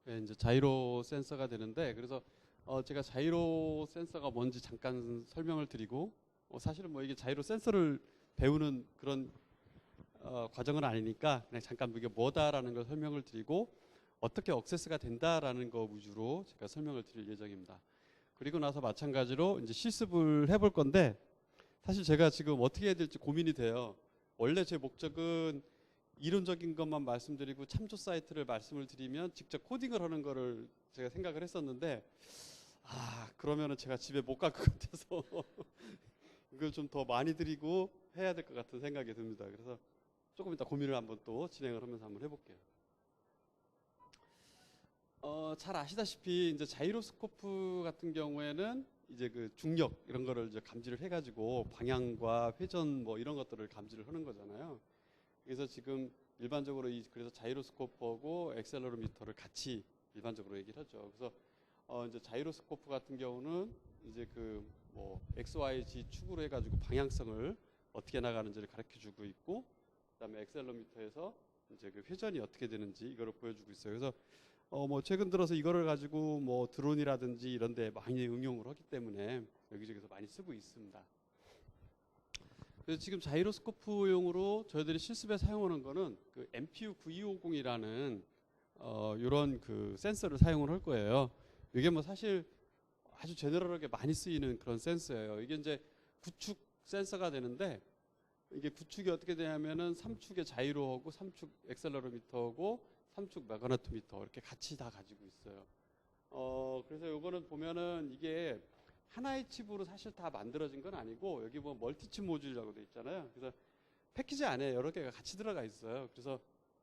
네, 이제 자이로 센서가 되는데, 그래서 제가 자이로 센서가 뭔지 잠깐 설명을 드리고, 사실은 뭐 이게 자이로 센서를 배우는 그런 과정은 아니니까 그냥 잠깐 이게 뭐다라는 걸 설명을 드리고 어떻게 액세스가 된다라는 거 위주로 제가 설명을 드릴 예정입니다. 그리고 나서 마찬가지로 이제 실습을 해볼 건데, 사실 제가 지금 어떻게 해야 될지 고민이 돼요. 원래 제 목적은 이론적인 것만 말씀드리고 참조 사이트를 말씀을 드리면 직접 코딩을 하는 거를 제가 생각을 했었는데, 그러면은 제가 집에 못 갈 것 같아서 이걸 좀 더 많이 드리고 해야 될 것 같은 생각이 듭니다. 그래서 조금 이따 고민을 한번 또 진행을 하면서 한번 해볼게요. 잘 아시다시피 이제 자이로스코프 같은 경우에는 이제 그 중력 이런 거를 이제 감지를 해가지고 방향과 회전 뭐 이런 것들을 감지를 하는 거잖아요. 그래서 지금 일반적으로 그래서 자이로스코프하고 엑셀러로미터를 같이 일반적으로 얘기를 하죠. 그래서 이제 자이로스코프 같은 경우는 이제 그 뭐 XYZ 축으로 해가지고 방향성을 어떻게 나가는지를 가르쳐주고 있고, 그다음에 엑셀러미터에서 이제 그 회전이 어떻게 되는지 이거를 보여주고 있어요. 그래서 뭐 최근 들어서 이거를 가지고 뭐 드론이라든지 이런 데 많이 응용을 하기 때문에 여기저기서 많이 쓰고 있습니다. 그래서 지금 자이로스코프용으로 저희들이 실습에 사용하는 거는 그 MPU 9250이라는 이런 그 센서를 사용을 할 거예요. 이게 뭐 사실 아주 제너럴하게 많이 쓰이는 그런 센서예요. 이게 이제 구축 센서가 되는데, 이게 구축이 어떻게 되냐면은 3축의 자이로하고 3축 엑셀러로미터하고 3축 마그네토미터 이렇게 같이 다 가지고 있어요. 그래서 요거는 보면은 이게 하나의 칩으로 사실 다 만들어진 건 아니고, 여기 뭐 멀티칩 모듈이라고 돼 있잖아요. 그래서 패키지 안에 여러 개가 같이 들어가 있어요. 그래서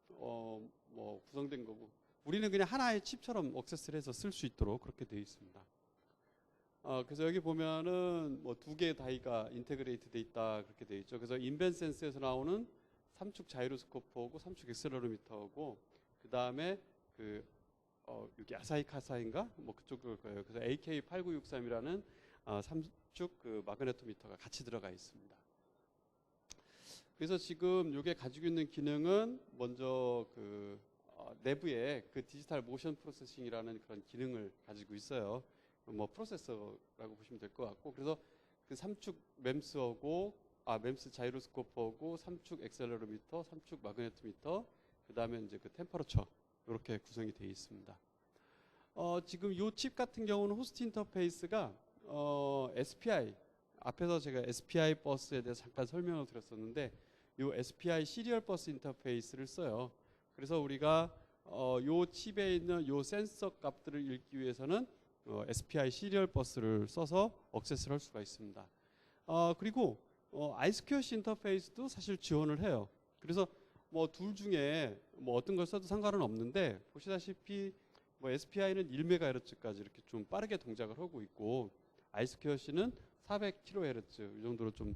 뭐 구성된 거고, 우리는 그냥 하나의 칩처럼 액세스를 해서 쓸 수 있도록 그렇게 되어 있습니다. 그래서 여기 보면은 뭐 두 개의 다이가 인테그레이트 돼 있다 그렇게 돼 있죠. 그래서 인벤센스에서 나오는 3축 자이로스코프하고 3축 엑셀러로미터하고, 그 다음에 여기 아사히카사인가 뭐 그쪽일 거예요. 그래서 AK8963이라는 3축 그 마그네토미터가 같이 들어가 있습니다. 그래서 지금 이게 가지고 있는 기능은 먼저 그 내부에 그 디지털 모션 프로세싱이라는 그런 기능을 가지고 있어요. 뭐 프로세서라고 보시면 될 것 같고, 그래서 그 3축 멤스 자이로스코프하고 3축 엑셀러로미터, 3축 마그네토미터, 그 다음에 이제 그 템퍼러처 이렇게 구성이 되어 있습니다. 지금 이 칩 같은 경우는 호스트 인터페이스가 SPI, 앞에서 제가 SPI 버스에 대해서 잠깐 설명을 드렸었는데, 이 SPI 시리얼 버스 인터페이스를 써요. 그래서 우리가 이 칩에 있는 이 센서 값들을 읽기 위해서는 SPI 시리얼 버스를 써서 액세스를 할 수가 있습니다. 그리고 I2C 인터페이스도 사실 지원을 해요. 그래서 뭐 둘 중에 뭐 어떤 걸 써도 상관은 없는데, 보시다시피 뭐 SPI는 1MHz까지 이렇게 좀 빠르게 동작을 하고 있고, I2C는 400kHz 이 정도로 좀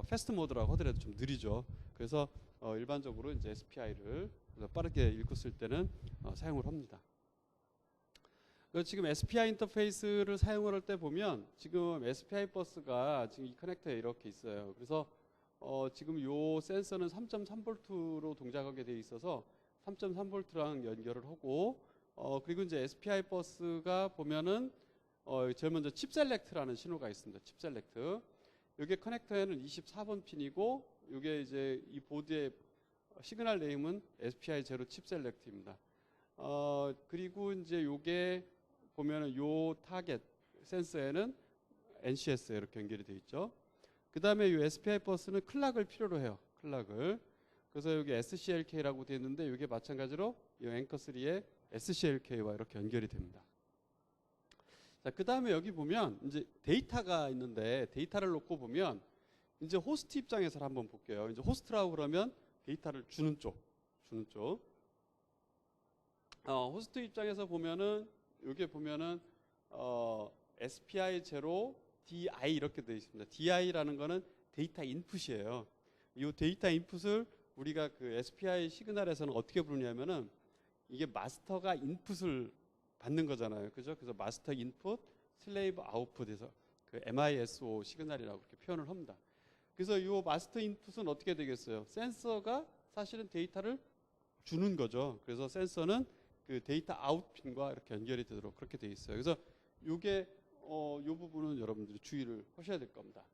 패스트 모드라고 하더라도 좀 느리죠. 그래서 일반적으로 이제 SPI를 빠르게 읽고 쓸 때는 사용을 합니다. 지금 SPI 인터페이스를 사용을 할 때 보면 지금 SPI 버스가 지금 이 커넥터에 이렇게 있어요. 그래서 지금 이 센서는 3.3V로 동작하게 돼 있어서 3.3V랑 연결을 하고, 그리고 이제 SPI 버스가 보면은 제일 먼저 칩 셀렉트라는 신호가 있습니다. 칩 셀렉트. 이게 커넥터에는 24번 핀이고, 이게 이제 이 보드의 시그널 네임은 SPI 제로 칩 셀렉트입니다. 그리고 이제 이게 보면은 요 타겟 센서에는 NCS 이렇게 연결이 되어 있죠. 그 다음에 이 SPI 버스는 클락을 필요로 해요. 클락을. 그래서 여기 SCLK라고 되어 있는데, 이게 마찬가지로 이 앵커 3의 SCLK와 이렇게 연결이 됩니다. 자, 그 다음에 여기 보면 이제 데이터가 있는데, 데이터를 놓고 보면 이제 호스트 입장에서 한번 볼게요. 이제 호스트라고 그러면 데이터를 주는 쪽. 호스트 입장에서 보면은 여기에 보면은 SPI 제로 DI 이렇게 되어 있습니다. DI라는 거는 데이터 인풋이에요. 이 데이터 인풋을 우리가 그 SPI 시그널에서는 어떻게 부르냐면은, 이게 마스터가 인풋을 받는 거잖아요. 그죠? 그래서 마스터 인풋, 슬레이브 아웃풋에서 그 MISO 시그널이라고 그렇게 표현을 합니다. 그래서 이 마스터 인풋은 어떻게 되겠어요? 센서가 사실은 데이터를 주는 거죠. 그래서 센서는 그 데이터 아웃 핀과 이렇게 연결이 되도록 그렇게 돼 있어요. 그래서 이게 이 부분은 여러분들이 주의를 하셔야 될 겁니다.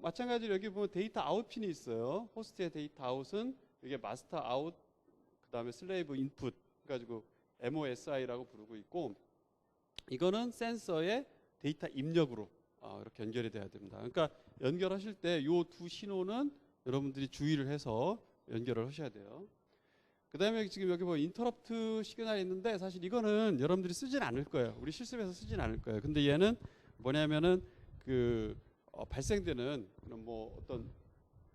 마찬가지로 여기 보면 데이터 아웃 핀이 있어요. 호스트의 데이터 아웃은 이게 마스터 아웃, 그 다음에 슬레이브 인풋 가지고 MOSI라고 부르고 있고, 이거는 센서의 데이터 입력으로 이렇게 연결이 돼야 됩니다. 그러니까 연결하실 때 이 두 신호는 여러분들이 주의를 해서 연결을 하셔야 돼요. 그 다음에 지금 여기 보면 인터럽트 시그널이 있는데 사실 이거는 여러분들이 쓰진 않을 거예요. 우리 실습에서 쓰진 않을 거예요. 근데 얘는 뭐냐면은 그 발생되는 그런 뭐 어떤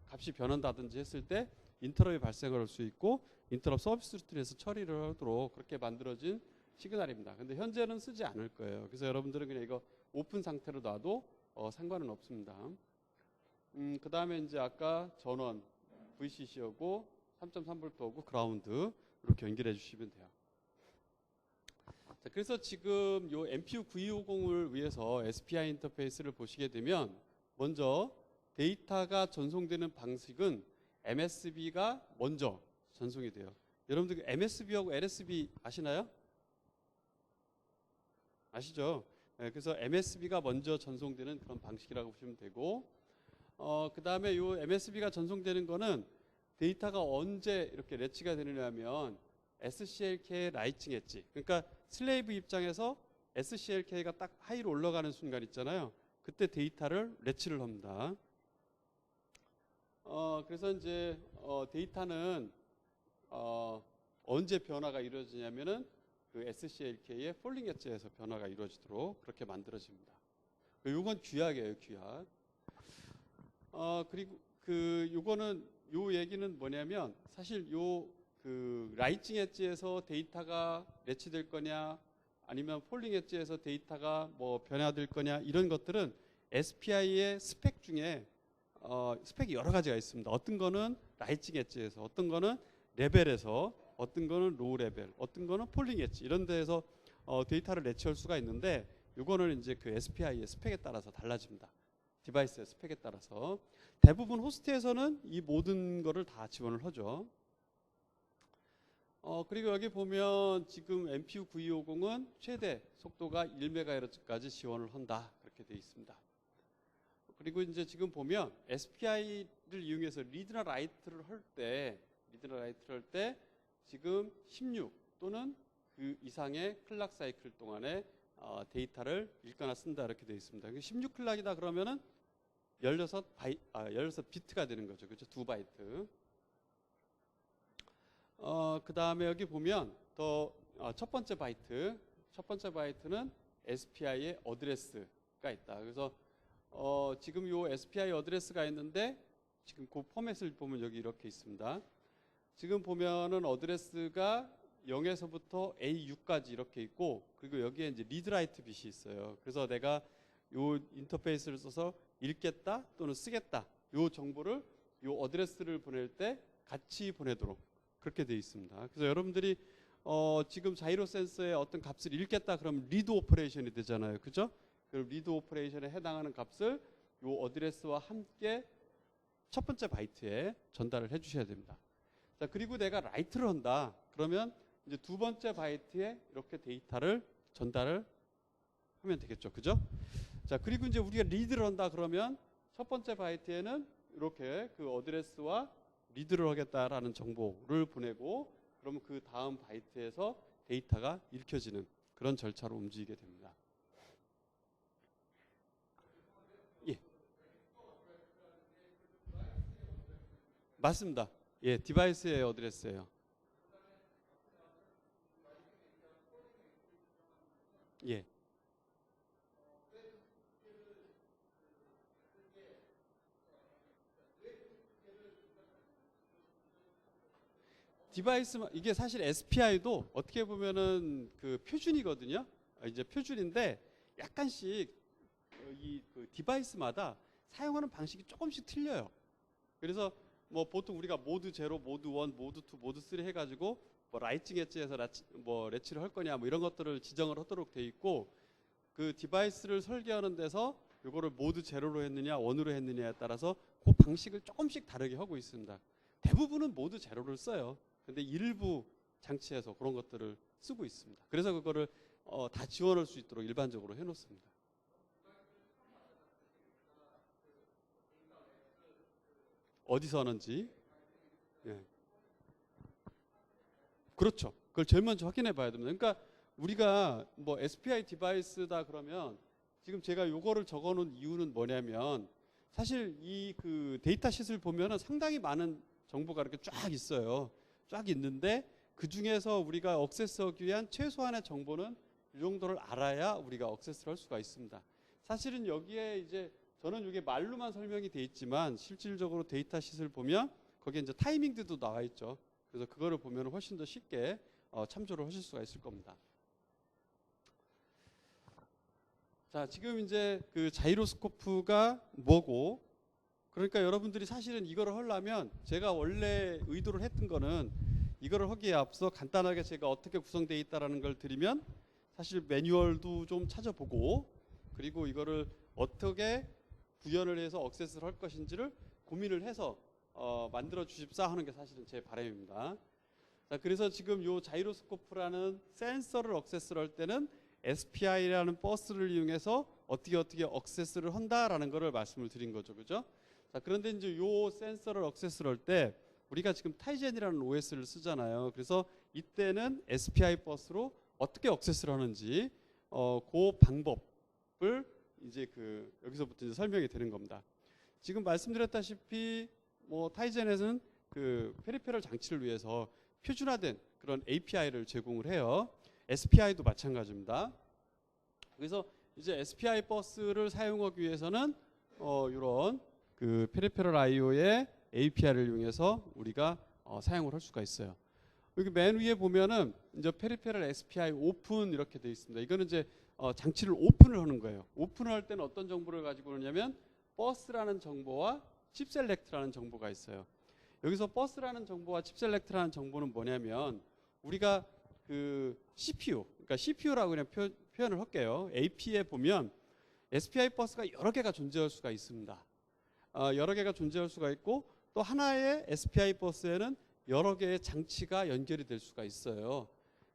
값이 변한다든지 했을 때 인터럽이 발생할 수 있고 인터럽 서비스 루틴에서 처리를 하도록 그렇게 만들어진 시그널입니다. 근데 현재는 쓰지 않을 거예요. 그래서 여러분들은 그냥 이거 오픈 상태로 놔도 상관은 없습니다. 그 다음에 이제 아까 전원 VCC하고 3.3V하고 그라운드 이렇게 연결해 주시면 돼요. 자, 그래서 지금 요 MPU 9250을 위해서 SPI 인터페이스를 보시게 되면 먼저 데이터가 전송되는 방식은 MSB가 먼저 전송이 돼요. 여러분들 MSB하고 LSB 아시나요? 아시죠? 네, 그래서 MSB가 먼저 전송되는 그런 방식이라고 보시면 되고, 그 다음에 이 MSB가 전송되는 거는 데이터가 언제 이렇게 레치가 되느냐면 SCLK의 라이팅 엣지. 그러니까 슬레이브 입장에서 SCLK가 딱 하이로 올라가는 순간 있잖아요. 그때 데이터를 레치를 합니다. 그래서 이제 데이터는 언제 변화가 이루어지냐면은 그 SCLK의 폴링 엣지에서 변화가 이루어지도록 그렇게 만들어집니다. 이건 규약이에요, 규약. 그리고 요거는 요 얘기는 뭐냐면 사실 그 라이팅 엣지에서 데이터가 레치될 거냐 아니면 폴링 엣지에서 데이터가 뭐 변화될 거냐 이런 것들은 SPI의 스펙 중에 스펙이 여러 가지가 있습니다. 어떤 거는 라이팅 엣지에서, 어떤 거는 레벨에서, 어떤 거는 로우 레벨, 어떤 거는 폴링 엣지 이런 데에서 데이터를 레치할 수가 있는데 이거는 이제 그 SPI의 스펙에 따라서 달라집니다. 디바이스의 스펙에 따라서. 대부분 호스트에서는 이 모든 거를 다 지원을 하죠. 그리고 여기 보면 지금 MPU 9250은 최대 속도가 1MHz까지 지원을 한다. 그렇게 되어 있습니다. 그리고 이제 지금 보면 SPI를 이용해서 리드나 라이트를 할 때 지금 16 또는 그 이상의 클락 사이클 동안에 데이터를 읽거나 쓴다 이렇게 되어 있습니다. 16클락이다 그러면은 16비트가 되는 거죠. 그렇죠? 2바이트. 그 다음에 여기 보면 첫 번째 바이트는 SPI의 어드레스가 있다. 그래서 지금 요 SPI 어드레스가 있는데 지금 그 포맷을 보면 여기 이렇게 있습니다. 지금 보면은 어드레스가 0에서부터 A6까지 이렇게 있고 그리고 여기에 이제 리드 라이트 빛이 있어요. 그래서 내가 요 인터페이스를 써서 읽겠다 또는 쓰겠다 요 정보를 요 어드레스를 보낼 때 같이 보내도록 그렇게 되어 있습니다. 그래서 여러분들이 지금 자이로 센서의 어떤 값을 읽겠다 그러면 리드 오퍼레이션이 되잖아요. 그죠? 그 리드 오퍼레이션에 해당하는 값을 요 어드레스와 함께 첫 번째 바이트에 전달을 해 주셔야 됩니다. 자, 그리고 내가 라이트를 한다. 그러면 이제 두 번째 바이트에 이렇게 데이터를 전달을 하면 되겠죠. 그죠? 자, 그리고 이제 우리가 리드를 한다 그러면 첫 번째 바이트에는 이렇게 그 어드레스와 리드를 하겠다라는 정보를 보내고 그러면 그 다음 바이트에서 데이터가 읽혀지는 그런 절차로 움직이게 됩니다. 예. 맞습니다. 예, 디바이스의 어드레스예요. 예. 디바이스 이게 사실 SPI도 어떻게 보면은 그 표준이거든요. 이제 표준인데 약간씩 그 디바이스마다 사용하는 방식이 조금씩 틀려요. 그래서 뭐 보통 우리가 모드 0, 모드 1, 모드 2, 모드 3 해가지고 뭐 라이팅 엣지에서 뭐 레치를 할 거냐 뭐 이런 것들을 지정을 하도록 돼 있고 그 디바이스를 설계하는 데서 이거를 모드 0로 했느냐 1으로 했느냐에 따라서 그 방식을 조금씩 다르게 하고 있습니다. 대부분은 모드 0를 써요. 근데 일부 장치에서 그런 것들을 쓰고 있습니다. 그래서 그거를 다 지원할 수 있도록 일반적으로 해놓습니다. 어디서 하는지. 예. 그렇죠. 그걸 제일 먼저 확인해 봐야 됩니다. 그러니까 우리가 뭐 SPI 디바이스다 그러면 지금 제가 요거를 적어 놓은 이유는 뭐냐면 사실 이 그 데이터 쉿을 보면은 상당히 많은 정보가 이렇게 쫙 있어요. 쫙 있는데 그 중에서 우리가 억세스하기 위한 최소한의 정보는 이 정도를 알아야 우리가 억세스를 할 수가 있습니다. 사실은 여기에 이제 저는 이게 말로만 설명이 돼 있지만 실질적으로 데이터 쉿을 보면 거기에 이제 타이밍들도 나와 있죠. 그래서 그거를 보면 훨씬 더 쉽게 참조를 하실 수가 있을 겁니다. 자, 지금 이제 그 자이로스코프가 뭐고, 그러니까 여러분들이 사실은 이거를 하려면 제가 원래 의도를 했던 거는 이거를 하기에 앞서 간단하게 제가 어떻게 구성되어 있다라는 걸 드리면 사실 매뉴얼도 좀 찾아보고 그리고 이거를 어떻게 구현을 해서 억세스를 할 것인지를 고민을 해서 만들어 주십사 하는 게 사실은 제 바람입니다. 자, 그래서 지금 요 자이로스코프라는 센서를 억세스를 할 때는 SPI라는 버스를 이용해서 어떻게 억세스를 한다라는 거를 말씀을 드린 거죠. 그죠? 자, 그런데 이제 요 센서를 억세스를 할 때 우리가 지금 타이젠이라는 OS를 쓰잖아요. 그래서 이때는 SPI 버스로 어떻게 억세스를 하는지 그 방법을 이제 여기서부터 이제 설명이 되는 겁니다. 지금 말씀드렸다시피 뭐 타이젠에서는 그 페리페럴 장치를 위해서 표준화된 그런 API를 제공을 해요. SPI도 마찬가지입니다. 그래서 이제 SPI 버스를 사용하기 위해서는 이런 그 페리페럴 I/O의 API를 이용해서 우리가 사용을 할 수가 있어요. 여기 맨 위에 보면은 이제 페리페럴 SPI 오픈 이렇게 되어 있습니다. 이거는 이제 장치를 오픈을 하는 거예요. 오픈을 할 때는 어떤 정보를 가지고 오느냐면 버스라는 정보와 칩 셀렉트라는 정보가 있어요. 여기서 버스라는 정보와 칩 셀렉트라는 정보는 뭐냐면 우리가 그 CPU, 그러니까 CPU라고 그냥 표현을 할게요. AP에 보면 SPI 버스가 여러 개가 존재할 수가 있습니다. 여러 개가 존재할 수가 있고 또 하나의 SPI 버스에는 여러 개의 장치가 연결이 될 수가 있어요.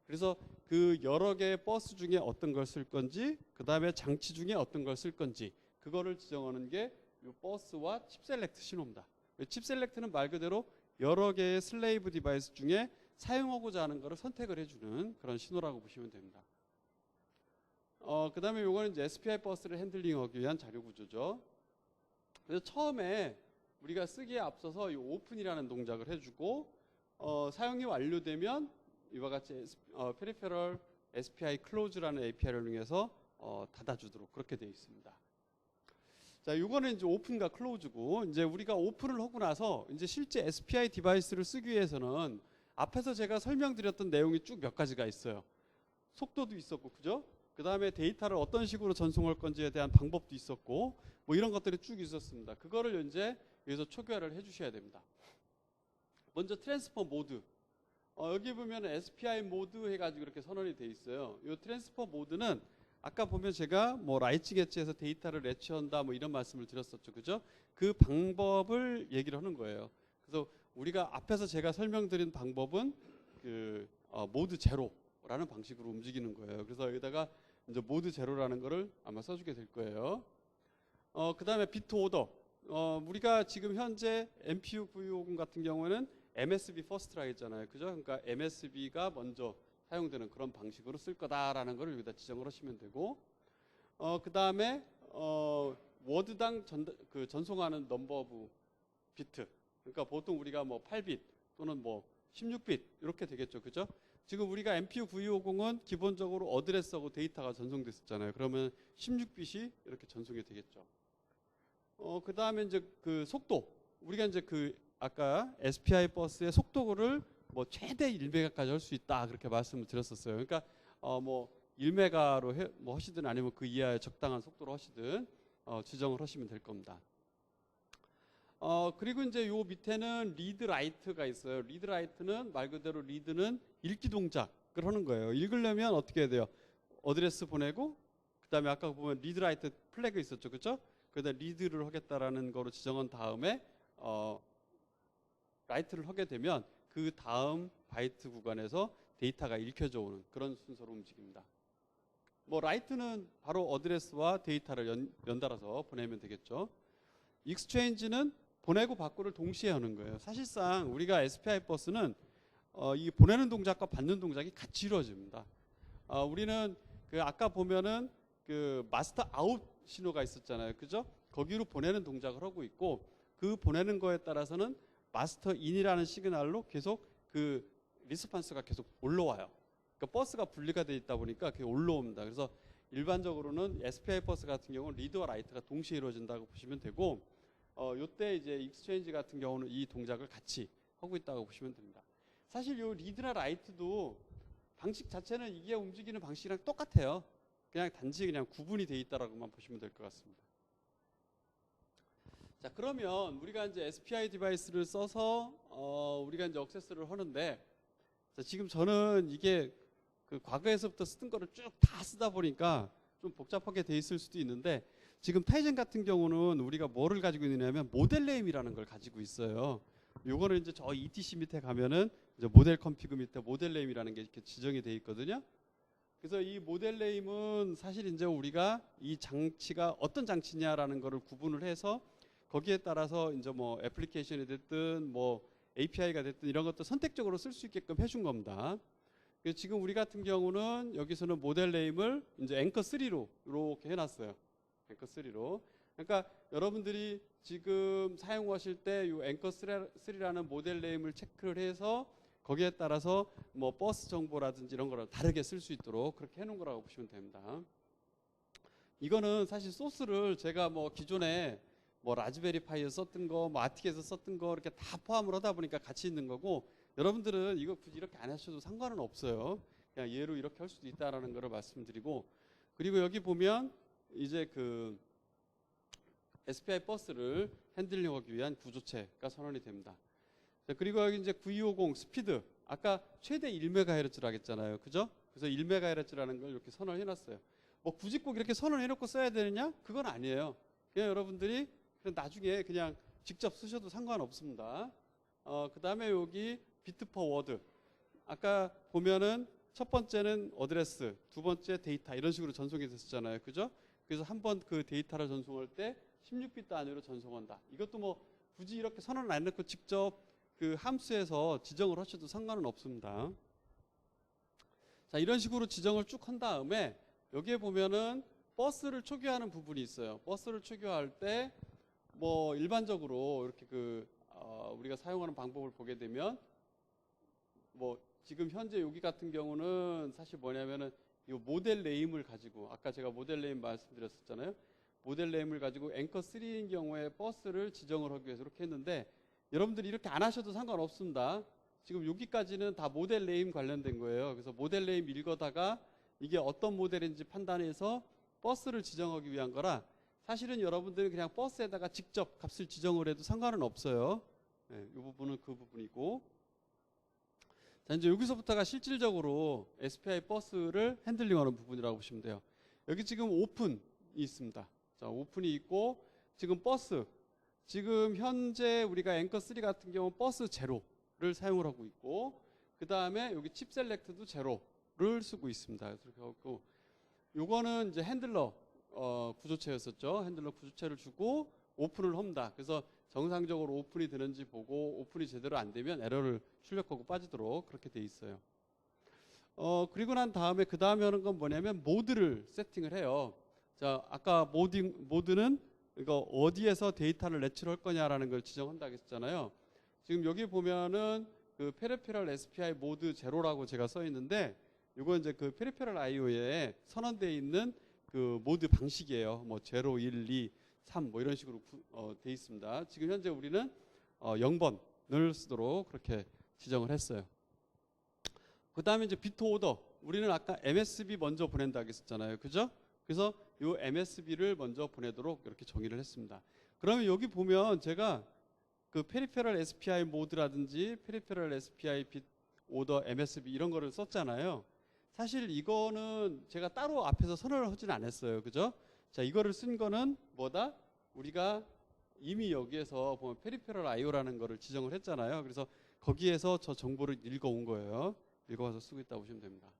그래서 그 여러 개의 버스 중에 어떤 걸 쓸 건지, 그 다음에 장치 중에 어떤 걸 쓸 건지, 그거를 지정하는 게 이 버스와 칩 셀렉트 신호입니다. 칩 셀렉트는 말 그대로 여러 개의 슬레이브 디바이스 중에 사용하고자 하는 것을 선택을 해주는 그런 신호라고 보시면 됩니다. 그 다음에 요거는 이제 SPI 버스를 핸들링하기 위한 자료 구조죠. 그래서 처음에 우리가 쓰기에 앞서서 이 오픈이라는 동작을 해주고 사용이 완료되면 이와 같이 페리페럴 SPI 클로즈라는 API를 이용해서 닫아주도록 그렇게 되어 있습니다. 자, 요거는 이제 오픈과 클로즈고 이제 우리가 오픈을 하고 나서 이제 실제 SPI 디바이스를 쓰기 위해서는 앞에서 제가 설명드렸던 내용이 쭉 몇 가지가 있어요. 속도도 있었고, 그죠? 그 다음에 데이터를 어떤 식으로 전송할 건지에 대한 방법도 있었고, 뭐 이런 것들이 쭉 있었습니다. 그거를 이제 여기서 초기화를 해주셔야 됩니다. 먼저 트랜스퍼 모드. 여기 보면 SPI 모드 해가지고 이렇게 선언이 돼 있어요. 이 트랜스퍼 모드는 아까 보면 제가 뭐 라이츠 게츠에서 데이터를 레치한다 뭐 이런 말씀을 드렸었죠, 그죠? 그 방법을 얘기를 하는 거예요. 그래서 우리가 앞에서 제가 설명드린 방법은 그 모드 제로라는 방식으로 움직이는 거예요. 그래서 여기다가 이제 모드 제로라는 거를 아마 써주게 될 거예요. 그 다음에 비트 오더. 우리가 지금 현재 MPU 950 같은 경우에는 MSB 퍼스트라 했잖아요, 그죠? 그러니까 MSB가 먼저 사용되는 그런 방식으로 쓸 거다라는 걸 여기다 지정을 하시면 되고, 그 다음에 워드당 전송하는 넘버 오브 비트. 그러니까 보통 우리가 뭐 8빗 또는 뭐 16빗 이렇게 되겠죠, 그죠? 지금 우리가 MPU 9250은 기본적으로 어드레스하고 데이터가 전송됐었잖아요. 그러면 16빗이 이렇게 전송이 되겠죠. 그 다음에 이제 그 속도. 우리가 이제 그 아까 SPI 버스의 속도를 뭐 최대 1메가까지 할 수 있다 그렇게 말씀을 드렸었어요. 그러니까 뭐 1메가로 뭐 하시든 아니면 그 이하의 적당한 속도로 하시든 지정을 하시면 될 겁니다. 그리고 이제 요 밑에는 리드 라이트가 있어요. 리드 라이트는 말 그대로 리드는 읽기 동작을 하는 거예요. 읽으려면 어떻게 해야 돼요? 어드레스 보내고 그 다음에 아까 보면 리드 라이트 플래그 있었죠, 그렇죠? 그다음 리드를 하겠다라는 거로 지정한 다음에 라이트를 하게 되면 그 다음 바이트 구간에서 데이터가 읽혀져 오는 그런 순서로 움직입니다. 뭐 라이트는 바로 어드레스와 데이터를 연달아서 보내면 되겠죠. 익스체인지는 보내고 받고를 동시에 하는 거예요. 사실상 우리가 SPI 버스는 이 보내는 동작과 받는 동작이 같이 이루어집니다. 우리는 그 아까 보면은 그 마스터 아웃 신호가 있었잖아요. 그죠? 거기로 보내는 동작을 하고 있고, 그 보내는 거에 따라서는 마스터 인이라는 시그널로 계속 그 리스판스가 계속 올라와요. 그러니까 버스가 분리가 돼 있다 보니까 그게 올라옵니다. 그래서 일반적으로는 SPI 버스 같은 경우는 리드와 라이트가 동시에 이루어진다고 보시면 되고, 요때 이제 익스체인지 같은 경우는 이 동작을 같이 하고 있다고 보시면 됩니다. 사실 요 리드나 라이트도 방식 자체는 이게 움직이는 방식이랑 똑같아요. 그냥 단지 그냥 구분이 돼 있다라고만 보시면 될 것 같습니다. 자, 그러면 우리가 이제 SPI 디바이스를 써서 우리가 이제 액세스를 하는데, 자, 지금 저는 이게 그 과거에서부터 쓰던 거를 쭉 다 쓰다 보니까 좀 복잡하게 돼 있을 수도 있는데, 지금 타이젠 같은 경우는 우리가 뭐를 가지고 있느냐면 모델 네임이라는 걸 가지고 있어요. 요거는 이제 저 ETC 밑에 가면은 이제 모델 컴피그 밑에 모델 네임이라는 게 이렇게 지정이 돼 있거든요. 그래서 이 모델 네임은 사실 이제 우리가 이 장치가 어떤 장치냐라는 거를 구분을 해서 거기에 따라서 이제 뭐 애플리케이션이 됐든 뭐 API가 됐든 이런 것도 선택적으로 쓸 수 있게끔 해준 겁니다. 그래서 지금 우리 같은 경우는 여기서는 모델 네임을 이제 앵커 3로 이렇게 해놨어요. 앵커 3로. 그러니까 여러분들이 지금 사용하실 때 이 앵커 3라는 모델 네임을 체크를 해서 거기에 따라서 뭐 버스 정보라든지 이런 거를 다르게 쓸 수 있도록 그렇게 해놓은 거라고 보시면 됩니다. 이거는 사실 소스를 제가 뭐 기존에 뭐 라즈베리 파이에 썼던 거, 뭐 아틱에서 썼던 거 이렇게 다 포함을 하다 보니까 같이 있는 거고, 여러분들은 이거 굳이 이렇게 안 하셔도 상관은 없어요. 그냥 얘로 이렇게 할 수도 있다라는 거를 말씀드리고, 그리고 여기 보면 이제 그 SPI 버스를 핸들링하기 위한 구조체가 선언이 됩니다. 자, 그리고 여기 이제 9250 스피드, 아까 최대 1MHz라고 했잖아요. 그죠? 그래서 1MHz라는 걸 이렇게 선언을 해놨어요. 뭐 굳이 꼭 이렇게 선언해놓고 써야 되느냐? 그건 아니에요. 그냥 여러분들이 나중에 그냥 직접 쓰셔도 상관없습니다. 그 다음에 여기 비트 퍼 워드. 아까 보면은 첫 번째는 어드레스, 두 번째 데이터 이런 식으로 전송이 됐었잖아요. 그죠? 그래서 한번 그 데이터를 전송할 때 16비트 단위로 전송한다. 이것도 뭐 굳이 이렇게 선언을 안 넣고 직접 그 함수에서 지정을 하셔도 상관은 없습니다. 자, 이런 식으로 지정을 쭉 한 다음에 여기에 보면은 버스를 초기화하는 부분이 있어요. 버스를 초기화할 때 뭐 일반적으로 이렇게 그 우리가 사용하는 방법을 보게 되면 뭐 지금 현재 여기 같은 경우는 사실 뭐냐면은 이 모델 네임을 가지고, 아까 제가 모델 네임 말씀드렸었잖아요. 모델 네임을 가지고 앵커 3인 경우에 버스를 지정을 하기 위해서 이렇게 했는데, 여러분들이 이렇게 안 하셔도 상관없습니다. 지금 여기까지는 다 모델 네임 관련된 거예요. 그래서 모델 네임 읽어다가 이게 어떤 모델인지 판단해서 버스를 지정하기 위한 거라, 사실은 여러분들이 그냥 버스에다가 직접 값을 지정을 해도 상관은 없어요. 네, 이 부분은 그 부분이고, 자, 이제 여기서부터가 실질적으로 SPI 버스를 핸들링하는 부분이라고 보시면 돼요. 여기 지금 오픈이 있습니다. 자, 오픈이 있고, 지금 버스, 지금 현재 우리가 앵커 3 같은 경우 버스 제로를 사용을 하고 있고, 그 다음에 여기 칩 셀렉트도 제로를 쓰고 있습니다. 이렇게 하고, 요거는 이제 핸들러 구조체였었죠. 핸들러 구조체를 주고 오픈을 합니다. 그래서 정상적으로 오픈이 되는지 보고, 오픈이 제대로 안 되면 에러를 출력하고 빠지도록 그렇게 돼 있어요. 그리고 난 다음에 그 다음에 하는 건 뭐냐면 모드를 세팅을 해요. 자, 아까 모드는 이거 어디에서 데이터를 레출할 거냐라는 걸 지정한다 했잖아요. 지금 여기 보면은 그 페리페럴 SPI 모드 제로라고 제가 써 있는데, 이건 이제 그 페리페럴 IO에 선언되어 있는 그 모드 방식이에요. 뭐 0, 1, 2, 3 뭐 이런 식으로 돼 있습니다. 지금 현재 우리는 0번을 쓰도록 그렇게 지정을 했어요. 그 다음에 이제 비트 오더, 우리는 아까 MSB 먼저 보낸다고 했었잖아요. 그죠? 그래서 이 MSB를 먼저 보내도록 이렇게 정의를 했습니다. 그러면 여기 보면 제가 그 페리페럴 SPI 모드라든지 페리페럴 SPI 비트 오더 MSB 이런 거를 썼잖아요. 사실 이거는 제가 따로 앞에서 선언을 하지는 않았어요. 그죠? 자, 이거를 쓴 거는 뭐다? 우리가 이미 여기에서 보면 페리페럴 IO라는 거를 지정을 했잖아요. 그래서 거기에서 저 정보를 읽어온 거예요. 읽어와서 쓰고 있다고 보시면 됩니다.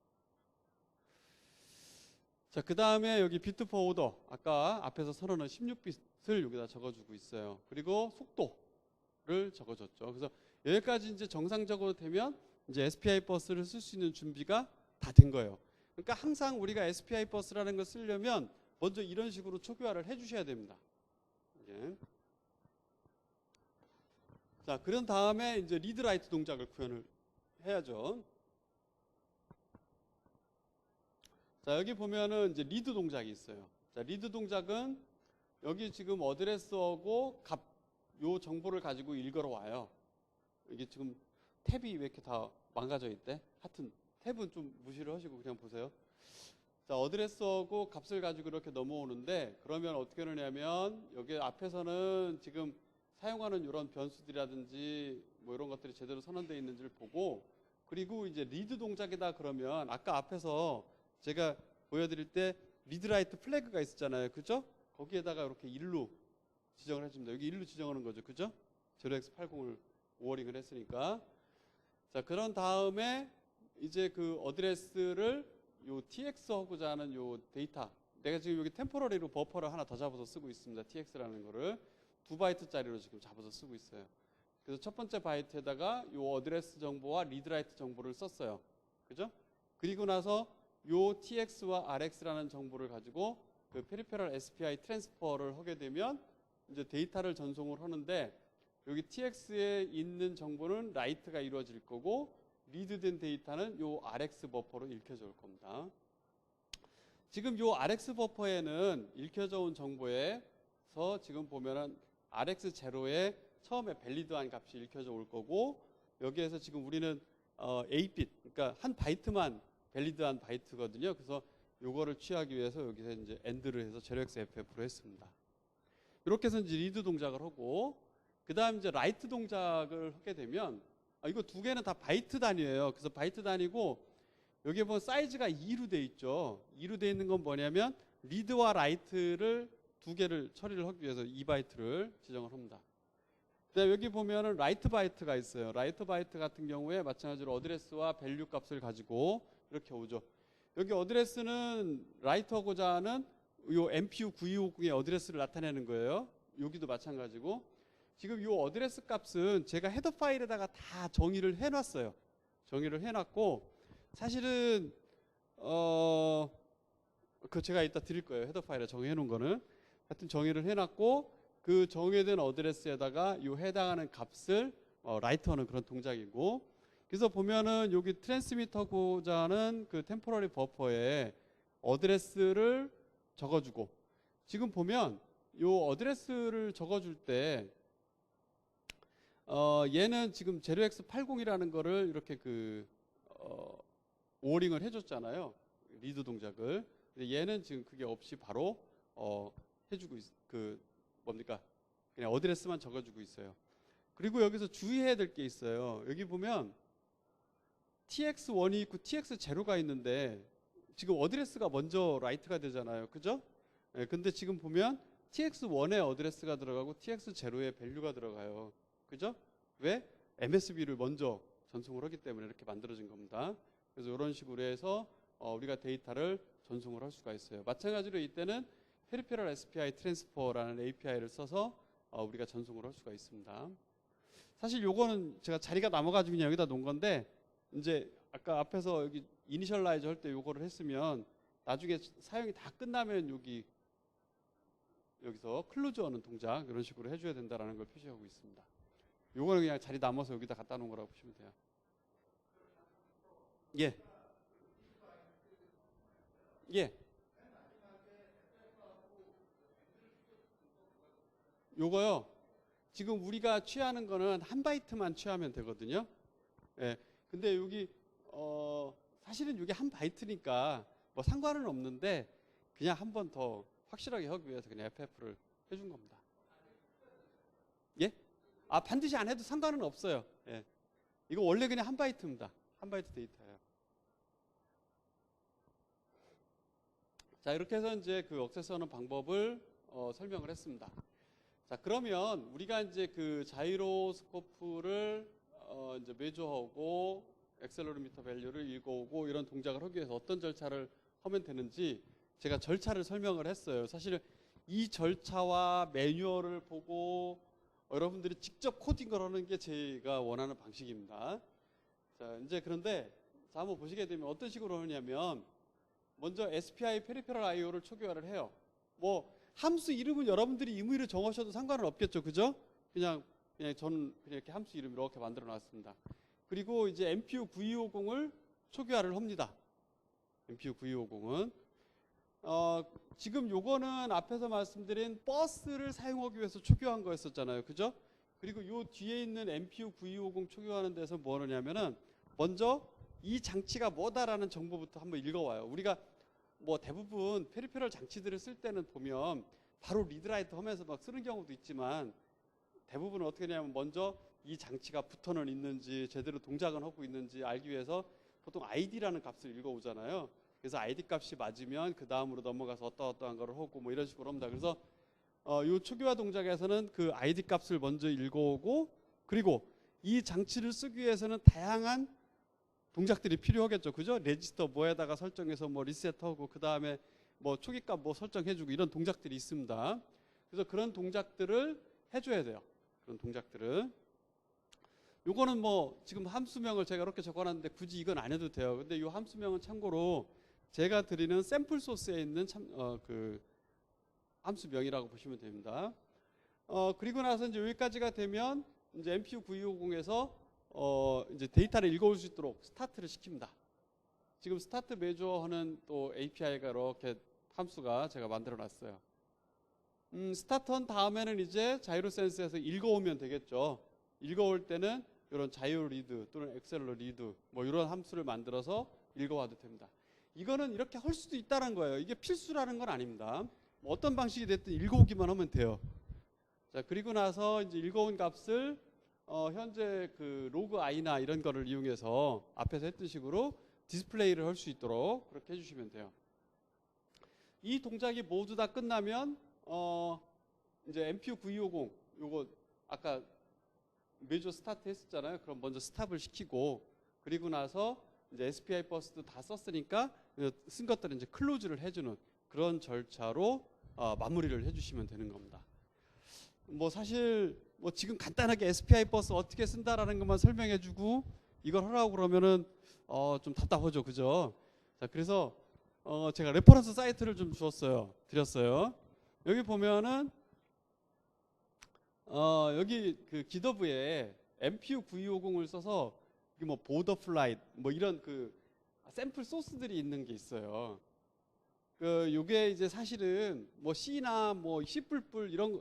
자, 그 다음에 여기 비트 포 오더, 아까 앞에서 선언은 16빗을 여기다 적어주고 있어요. 그리고 속도를 적어줬죠. 그래서 여기까지 이제 정상적으로 되면 이제 SPI 버스를 쓸 수 있는 준비가 다 된 거예요. 그러니까 항상 우리가 SPI 버스라는 걸 쓰려면 먼저 이런 식으로 초기화를 해주셔야 됩니다. 예. 자, 그런 다음에 이제 리드 라이트 동작을 구현을 해야죠. 자, 여기 보면은 이제 리드 동작이 있어요. 자, 리드 동작은 여기 지금 어드레스하고 요 정보를 가지고 읽으러 와요. 이게 지금 탭이 왜 이렇게 다 망가져 있대? 하여튼 탭은 좀 무시를 하시고 그냥 보세요. 자, 어드레스하고 값을 가지고 이렇게 넘어오는데, 그러면 어떻게 하느냐면 여기 앞에서는 지금 사용하는 이런 변수들이라든지 뭐 이런 것들이 제대로 선언되어 있는지를 보고, 그리고 이제 리드 동작이다 그러면 아까 앞에서 제가 보여드릴 때 리드라이트 플래그가 있었잖아요. 그죠? 거기에다가 이렇게 1로 지정을 해줍니다. 여기 1로 지정하는 거죠. 그죠? 0x80을 오어링을 했으니까. 자, 그런 다음에 이제 그 어드레스를 요 tx 하고자 하는 요 데이터, 내가 지금 여기 템포러리로 버퍼를 하나 더 잡아서 쓰고 있습니다. tx라는 거를 2바이트짜리로 지금 잡아서 쓰고 있어요. 그래서 첫 번째 바이트에다가 요 어드레스 정보와 리드라이트 정보를 썼어요. 그죠? 그리고 나서 요 tx와 rx라는 정보를 가지고 그 페리페럴 SPI 트랜스퍼를 하게 되면 이제 데이터를 전송을 하는데, 여기 tx에 있는 정보는 라이트가 이루어질 거고 리드된 데이터는 요 rx 버퍼로 읽혀져 올 겁니다. 지금 요 rx 버퍼에는 읽혀져 온 정보에서 지금 보면은 rx0에 처음에 밸리드한 값이 읽혀져 올 거고, 여기에서 지금 우리는 8빗, 그러니까 한 바이트만 밸리드한 바이트거든요. 그래서 요거를 취하기 위해서 여기서 이제 AND를 해서 0xFF로 했습니다. 이렇게 해서 이제 리드 동작을 하고, 그 다음 이제 라이트 동작을 하게 되면, 이거 두 개는 다 바이트 단위예요. 그래서 바이트 단위고, 여기에 보면 사이즈가 2로 돼 있죠. 2로 돼 있는 건 뭐냐면 리드와 라이트를 두 개를 처리를 하기 위해서 2바이트를 지정을 합니다. 그다음에 여기 보면은 라이트 바이트가 있어요. 라이트 바이트 같은 경우에 마찬가지로 어드레스와 밸류 값을 가지고 이렇게 오죠. 여기 어드레스는 라이트하고자 하는 요 MPU 9250의 어드레스를 나타내는 거예요. 여기도 마찬가지고, 지금 요 어드레스 값은 제가 헤더 파일에다가 다 정의를 해놨어요. 정의를 해놨고, 사실은 그 제가 이따 드릴 거예요. 헤더 파일에 정의해 놓은 거는. 하여튼 정의를 해놨고, 그 정의된 어드레스에다가 요 해당하는 값을 라이트하는 그런 동작이고, 그래서 보면은 여기 트랜스미터고자 하는 그 템포러리 버퍼에 어드레스를 적어주고, 지금 보면 요 어드레스를 적어줄 때 얘는 지금 0x80이라는 거를 이렇게 오어링을 해줬잖아요. 리드 동작을. 근데 얘는 지금 그게 없이 바로 해주고 뭡니까? 그냥 어드레스만 적어주고 있어요. 그리고 여기서 주의해야 될 게 있어요. 여기 보면 tx1이 있고 tx0가 있는데 지금 어드레스가 먼저 라이트가 되잖아요. 그죠? 네, 근데 지금 보면 tx1에 어드레스가 들어가고 tx0에 밸류가 들어가요. 그죠? 왜? MSB를 먼저 전송을 하기 때문에 이렇게 만들어진 겁니다. 그래서 이런 식으로 해서 우리가 데이터를 전송을 할 수가 있어요. 마찬가지로 이때는 페리페럴 SPI 트랜스퍼라는 API를 써서 우리가 전송을 할 수가 있습니다. 사실 요거는 제가 자리가 남아가지고 그냥 여기다 놓은 건데, 이제 아까 앞에서 여기 이니셜라이저 할 때 요거를 했으면 나중에 사용이 다 끝나면 여기서 클로즈하는 동작 이런 식으로 해줘야 된다라는 걸 표시하고 있습니다. 요거는 그냥 자리 남아서 여기다 갖다 놓은 거라고 보시면 돼요. 예. 예. 요거요. 지금 우리가 취하는 거는 한 바이트만 취하면 되거든요. 예. 근데 여기 사실은 이게 한 바이트니까 뭐 상관은 없는데, 그냥 한 번 더 확실하게 하기 위해서 그냥 FF를 해준 겁니다. 예? 반드시 안 해도 상관은 없어요. 예. 이거 원래 그냥 한 바이트입니다. 한 바이트 데이터예요. 자, 이렇게 해서 이제 그 억세스하는 방법을 설명을 했습니다. 자, 그러면 우리가 이제 그 자이로스코프를 이제 메저하고 액셀러로미터 밸류를 읽어오고 이런 동작을 하기 위해서 어떤 절차를 하면 되는지 제가 절차를 설명을 했어요. 사실 이 절차와 매뉴얼을 보고 여러분들이 직접 코딩을 하는 게 제가 원하는 방식입니다. 자, 이제 그런데 자, 한번 보시게 되면 어떤 식으로 하냐면 먼저 SPI 페리페럴 IO를 초기화를 해요. 뭐 함수 이름은 여러분들이 임의로 정하셔도 상관은 없겠죠, 그죠? 그냥 저는 그냥 이렇게 함수 이름 이렇게 만들어 놨습니다. 그리고 이제 MPU 9250을 초기화를 합니다. MPU 9250은 지금 요거는 앞에서 말씀드린 버스를 사용하기 위해서 초기화한 거였었잖아요, 그죠? 그리고 요 뒤에 있는 MPU 9250 초기화하는 데서 뭐 하느냐면은 먼저 이 장치가 뭐다라는 정보부터 한번 읽어와요. 우리가 뭐 대부분 페리페럴 장치들을 쓸 때는 보면 바로 리드라이트 하면서 막 쓰는 경우도 있지만 대부분은 어떻게 하냐면 먼저 이 장치가 붙어는 있는지 제대로 동작은 하고 있는지 알기 위해서 보통 ID라는 값을 읽어오잖아요. 그래서 ID 값이 맞으면 그 다음으로 넘어가서 어떠한 거를 하고 뭐 이런 식으로 합니다. 그래서 이 초기화 동작에서는 그 ID 값을 먼저 읽어오고 그리고 이 장치를 쓰기 위해서는 다양한 동작들이 필요하겠죠, 그죠? 레지스터 뭐에다가 설정해서 뭐 리셋하고 그 다음에 뭐 초기값 뭐 설정해주고 이런 동작들이 있습니다. 그래서 그런 동작들을 해줘야 돼요. 그런 동작들을. 요거는 뭐 지금 함수명을 제가 이렇게 적어놨는데 굳이 이건 안 해도 돼요. 근데 이 함수명은 참고로 제가 드리는 샘플 소스에 있는 그 함수명이라고 보시면 됩니다. 그리고 나서 이제 여기까지가 되면 이제 MPU 9250에서 이제 데이터를 읽어올 수 있도록 스타트를 시킵니다. 지금 스타트 메저 하는 또 API가 이렇게 함수가 제가 만들어 놨어요. 스타트한 다음에는 이제 자이로 센스에서 읽어오면 되겠죠. 읽어올 때는 이런 자이로 리드 또는 엑셀러 리드 뭐 이런 함수를 만들어서 읽어와도 됩니다. 이거는 이렇게 할 수도 있다는 거예요. 이게 필수라는 건 아닙니다. 뭐 어떤 방식이 됐든 읽어오기만 하면 돼요. 자, 그리고 나서 이제 읽어온 값을 현재 그 로그 i나 이런 거를 이용해서 앞에서 했던 식으로 디스플레이를 할 수 있도록 그렇게 해주시면 돼요. 이 동작이 모두 다 끝나면 이제 MPU 9250 요거 아까 메저 스타트 했었잖아요. 그럼 먼저 스탑을 시키고 그리고 나서 이제 SPI 버스도 다 썼으니까 쓴 것들은 이제 클로즈를 해주는 그런 절차로 마무리를 해주시면 되는 겁니다. 뭐 사실 뭐 지금 간단하게 SPI 버스 어떻게 쓴다라는 것만 설명해주고 이걸 하라고 그러면은 좀 답답하죠, 그죠? 자, 그래서 제가 레퍼런스 사이트를 좀 드렸어요. 여기 보면은 여기 그 기더브에 MPU 9250을 써서 뭐 보더 플라이트 뭐 이런 그 샘플 소스들이 있는 게 있어요. 요게 이제 사실은 뭐 C나 뭐 C++ 이런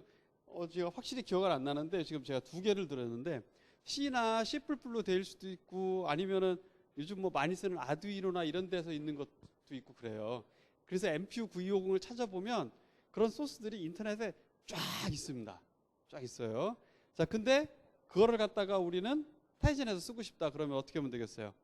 거 제가 확실히 기억은 안 나는데 지금 제가 두 개를 들었는데 C나 C++로 될 수도 있고 아니면은 요즘 뭐 많이 쓰는 아두이노나 이런 데서 있는 것도 있고 그래요. 그래서 MPU 9250을 찾아보면 그런 소스들이 인터넷에 쫙 있습니다. 쫙 있어요. 자, 근데 그거를 갖다가 우리는 타이젠에서 쓰고 싶다 그러면 어떻게 하면 되겠어요?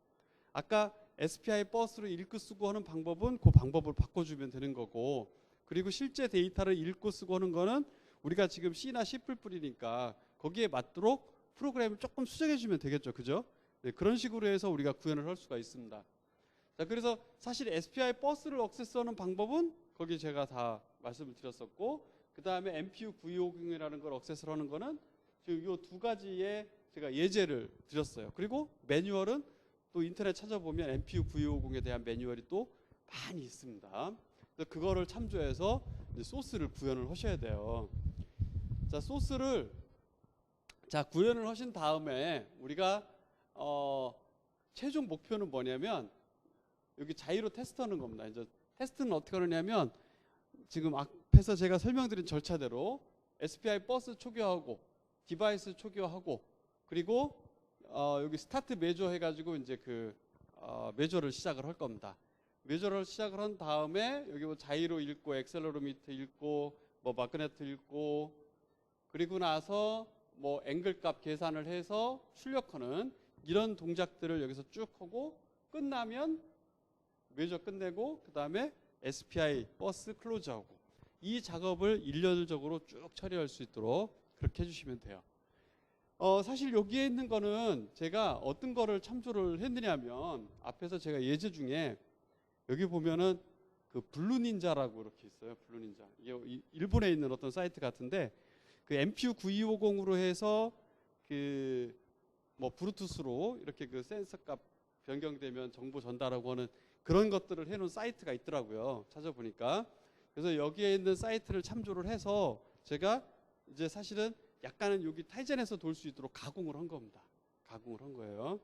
아까 SPI 버스로 읽고 쓰고 하는 방법은 그 방법을 바꿔주면 되는 거고 그리고 실제 데이터를 읽고 쓰고 하는 거는 우리가 지금 C나 C++이니까 거기에 맞도록 프로그램을 조금 수정해주면 되겠죠, 그죠? 네, 그런 식으로 해서 우리가 구현을 할 수가 있습니다. 자, 그래서 사실 SPI 버스를 액세스하는 방법은 거기 제가 다 말씀을 드렸었고 그 다음에 MPU 9250이라는 걸 액세스를 하는 거는 지금 이 두 가지의 제가 예제를 드렸어요. 그리고 매뉴얼은 또 인터넷 찾아보면 MPU 9250에 대한 매뉴얼이 또 많이 있습니다. 그래서 그거를 참조해서 이제 소스를 구현을 하셔야 돼요. 자, 소스를 구현을 하신 다음에 우리가 최종 목표는 뭐냐면 여기 자이로 테스트하는 겁니다. 이제 테스트는 어떻게 하느냐면 지금 앞에서 제가 설명드린 절차대로 SPI 버스 초기화하고 디바이스 초기화하고 그리고 여기 스타트 메저 해가지고 이제 그 메저를 시작을 할 겁니다. 메저를 시작을 한 다음에 여기 뭐 자이로 읽고 엑셀러로미터 읽고 뭐 마그네트 읽고 그리고 나서 뭐 앵글 값 계산을 해서 출력하는 이런 동작들을 여기서 쭉 하고 끝나면 메저 끝내고 그 다음에 SPI 버스 클로즈하고 이 작업을 일렬적으로 쭉 처리할 수 있도록 그렇게 해주시면 돼요. 사실 여기에 있는 거는 제가 어떤 거를 참조를 했느냐면 앞에서 제가 예제 중에 여기 보면은 그 블루닌자라고 이렇게 있어요. 블루닌자. 이게 일본에 있는 어떤 사이트 같은데 그 MPU 9250으로 해서 그 뭐 블루투스로 이렇게 그 센서 값 변경되면 정보 전달하고 하는 그런 것들을 해놓은 사이트가 있더라고요. 찾아보니까. 그래서 여기에 있는 사이트를 참조를 해서 제가 이제 사실은 약간은 여기 타이젠에서 돌 수 있도록 가공을 한 겁니다. 가공을 한 거예요.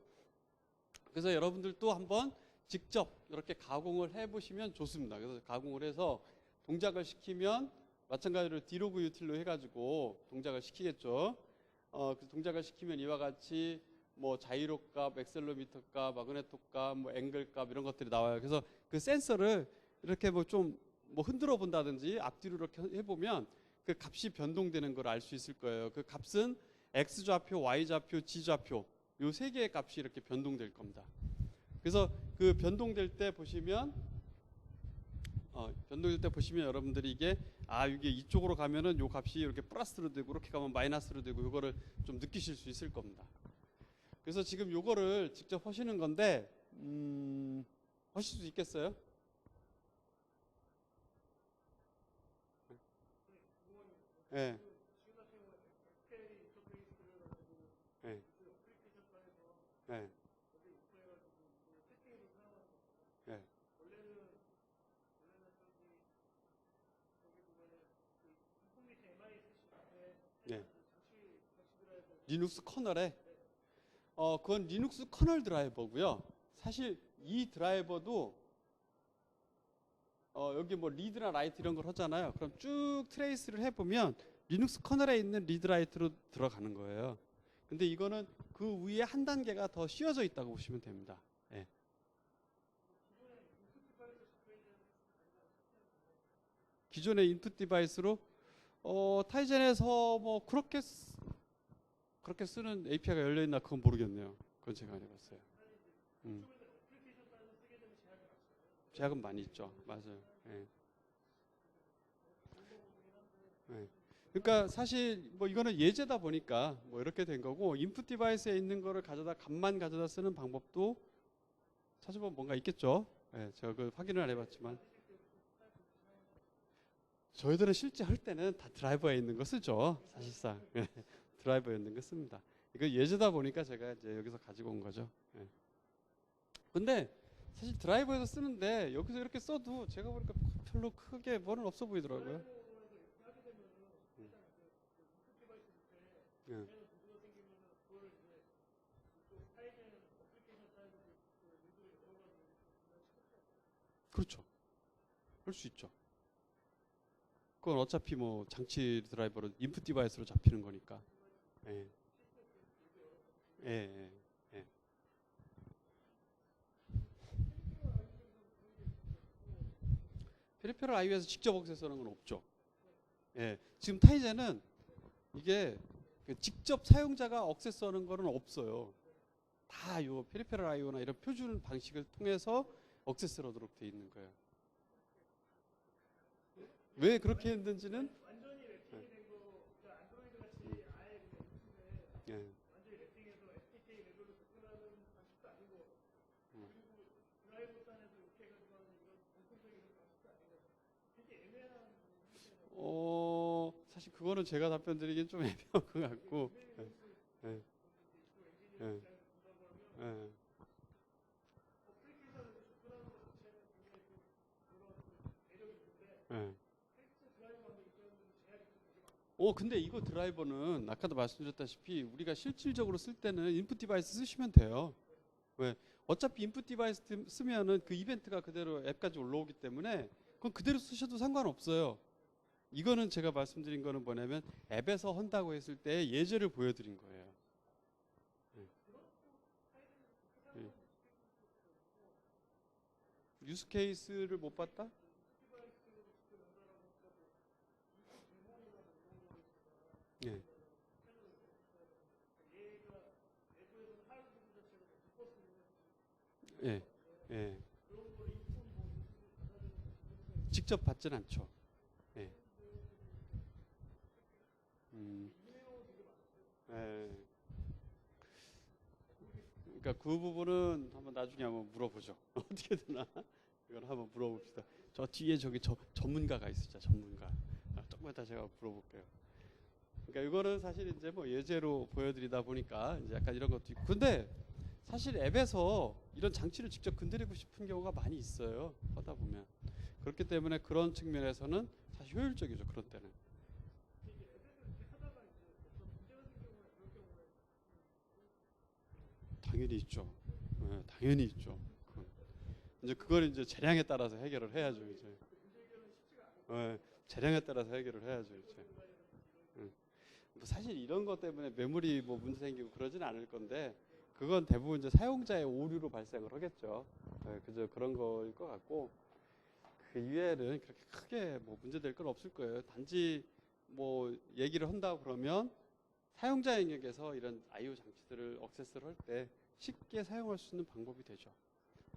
그래서 여러분들도 한번 직접 이렇게 가공을 해보시면 좋습니다. 그래서 가공을 해서 동작을 시키면 마찬가지로 디로그 유틸로 해가지고 동작을 시키겠죠. 그 동작을 시키면 이와 같이 뭐 자이로 값, 엑셀로미터 값, 마그네토 값, 뭐 앵글 값 이런 것들이 나와요. 그래서 그 센서를 이렇게 뭐 좀 뭐 흔들어 본다든지 앞뒤로 이렇게 해보면 그 값이 변동되는 걸 알 수 있을 거예요. 그 값은 X 좌표, Y 좌표, Z 좌표 요 세 개의 값이 이렇게 변동될 겁니다. 그래서 그 변동될 때 보시면 여러분들이 이게 이게 이쪽으로 가면은 요 값이 이렇게 플러스로 되고 이렇게 가면 마이너스로 되고 요거를 좀 느끼실 수 있을 겁니다. 그래서 지금 요거를 직접 하시는 건데 하실 수 있겠어요? 네. 네. 네. 네. 네. 리눅스 커널에 그건 리눅스 커널 드라이버고요. 사실 이 드라이버도 여기 뭐 리드나 라이트 이런 걸 하잖아요. 그럼 쭉 트레이스를 해보면 리눅스 커널에 있는 리드 라이트로 들어가는 거예요. 근데 이거는 그 위에 한 단계가 더 씌워져 있다고 보시면 됩니다. 예. 기존의 인풋 디바이스로 타이젠에서 뭐 그렇게 쓰는 API가 열려 있나 그건 모르겠네요. 그건 제가 안 해봤어요. 음. 제약은 많이 있죠. 맞아요. 예. 예. 그러니까 사실 뭐 이거는 예제다 보니까 뭐 이렇게 된 거고 인풋 디바이스에 있는 거를 값만 가져다 쓰는 방법도 찾아보면 뭔가 있겠죠. 예, 제가 그 확인을 안 해봤지만 저희들은 실제 할 때는 다 드라이버에 있는 거 쓰죠. 사실상 예, 드라이버에 있는 거 씁니다. 이거 예제다 보니까 제가 이제 여기서 가지고 온 거죠. 예. 근데 사실 드라이버에서 쓰는데 여기서 이렇게 써도 제가 보니까 별로 크게 뭐는 없어 보이더라고요. 예. 그렇죠. 할 수 있죠. 그건 어차피 뭐 장치 드라이버로 인풋 디바이스로 잡히는 거니까. 예. 예. 예. 예. 페리페럴 IO에서 직접 억세스하는 건 없죠. 예. 지금 타이젠은 이게 그 직접 사용자가 억세스하는 거는 없어요. 다 요 페리페럴 IO나 이런 표준 방식을 통해서 억세스를 하도록 돼 있는 거예요. 왜 그렇게 했는지는 예. 예. 음. 사실 그거는 제가 답변 드리긴 좀 애매한 것 같고. 예. 예. 예. 예. 예. 근데 이거 드라이버는 아까도 말씀드렸다시피 우리가 실질적으로 쓸 때는 인풋 디바이스 쓰시면 돼요. 왜? 어차피 인풋 디바이스 쓰면은 그 이벤트가 그대로 앱까지 올라오기 때문에 그건 그대로 쓰셔도 상관없어요. 이거는 제가 말씀드린 거는 뭐냐면 앱에서 한다고 했을 때 예제를 보여드린 거예요. 예. 예. 유스 케이스를 못 봤다? 예. 예. 예. 직접 받진 않죠. 예. 음. 예. 그러니까 그 부분은 한번 나중에 한번 물어보죠. 어떻게 되나? 이건 한번 물어봅시다. 저 뒤에 저기 저 전문가가 있으죠. 전문가. 조금 이따 제가 물어볼게요. 그러니까 이거는 사실 이제 뭐 예제로 보여드리다 보니까 이제 약간 이런 것도 있고. 근데 사실 앱에서 이런 장치를 직접 건드리고 싶은 경우가 많이 있어요. 하다 보면. 그렇기 때문에 그런 측면에서는 사실 효율적이죠. 그런 때는. 당연히 있죠. 네, 당연히 있죠. 이제 그걸 이제 재량에 따라서 해결을 해야죠. 이제. 네, 재량에 따라서 해결을 해야죠. 이제. 네. 뭐 사실 이런 것 때문에 메모리 뭐 문제 생기고 그러진 않을 건데 그건 대부분 이제 사용자의 오류로 발생을 하겠죠. 네, 그저 그런 거일 것 같고 그 이외에는 그렇게 크게 뭐 문제될 건 없을 거예요. 단지 뭐 얘기를 한다 그러면 사용자 영역에서 이런 I/O 장치들을 액세스를 할 때 쉽게 사용할 수 있는 방법이 되죠.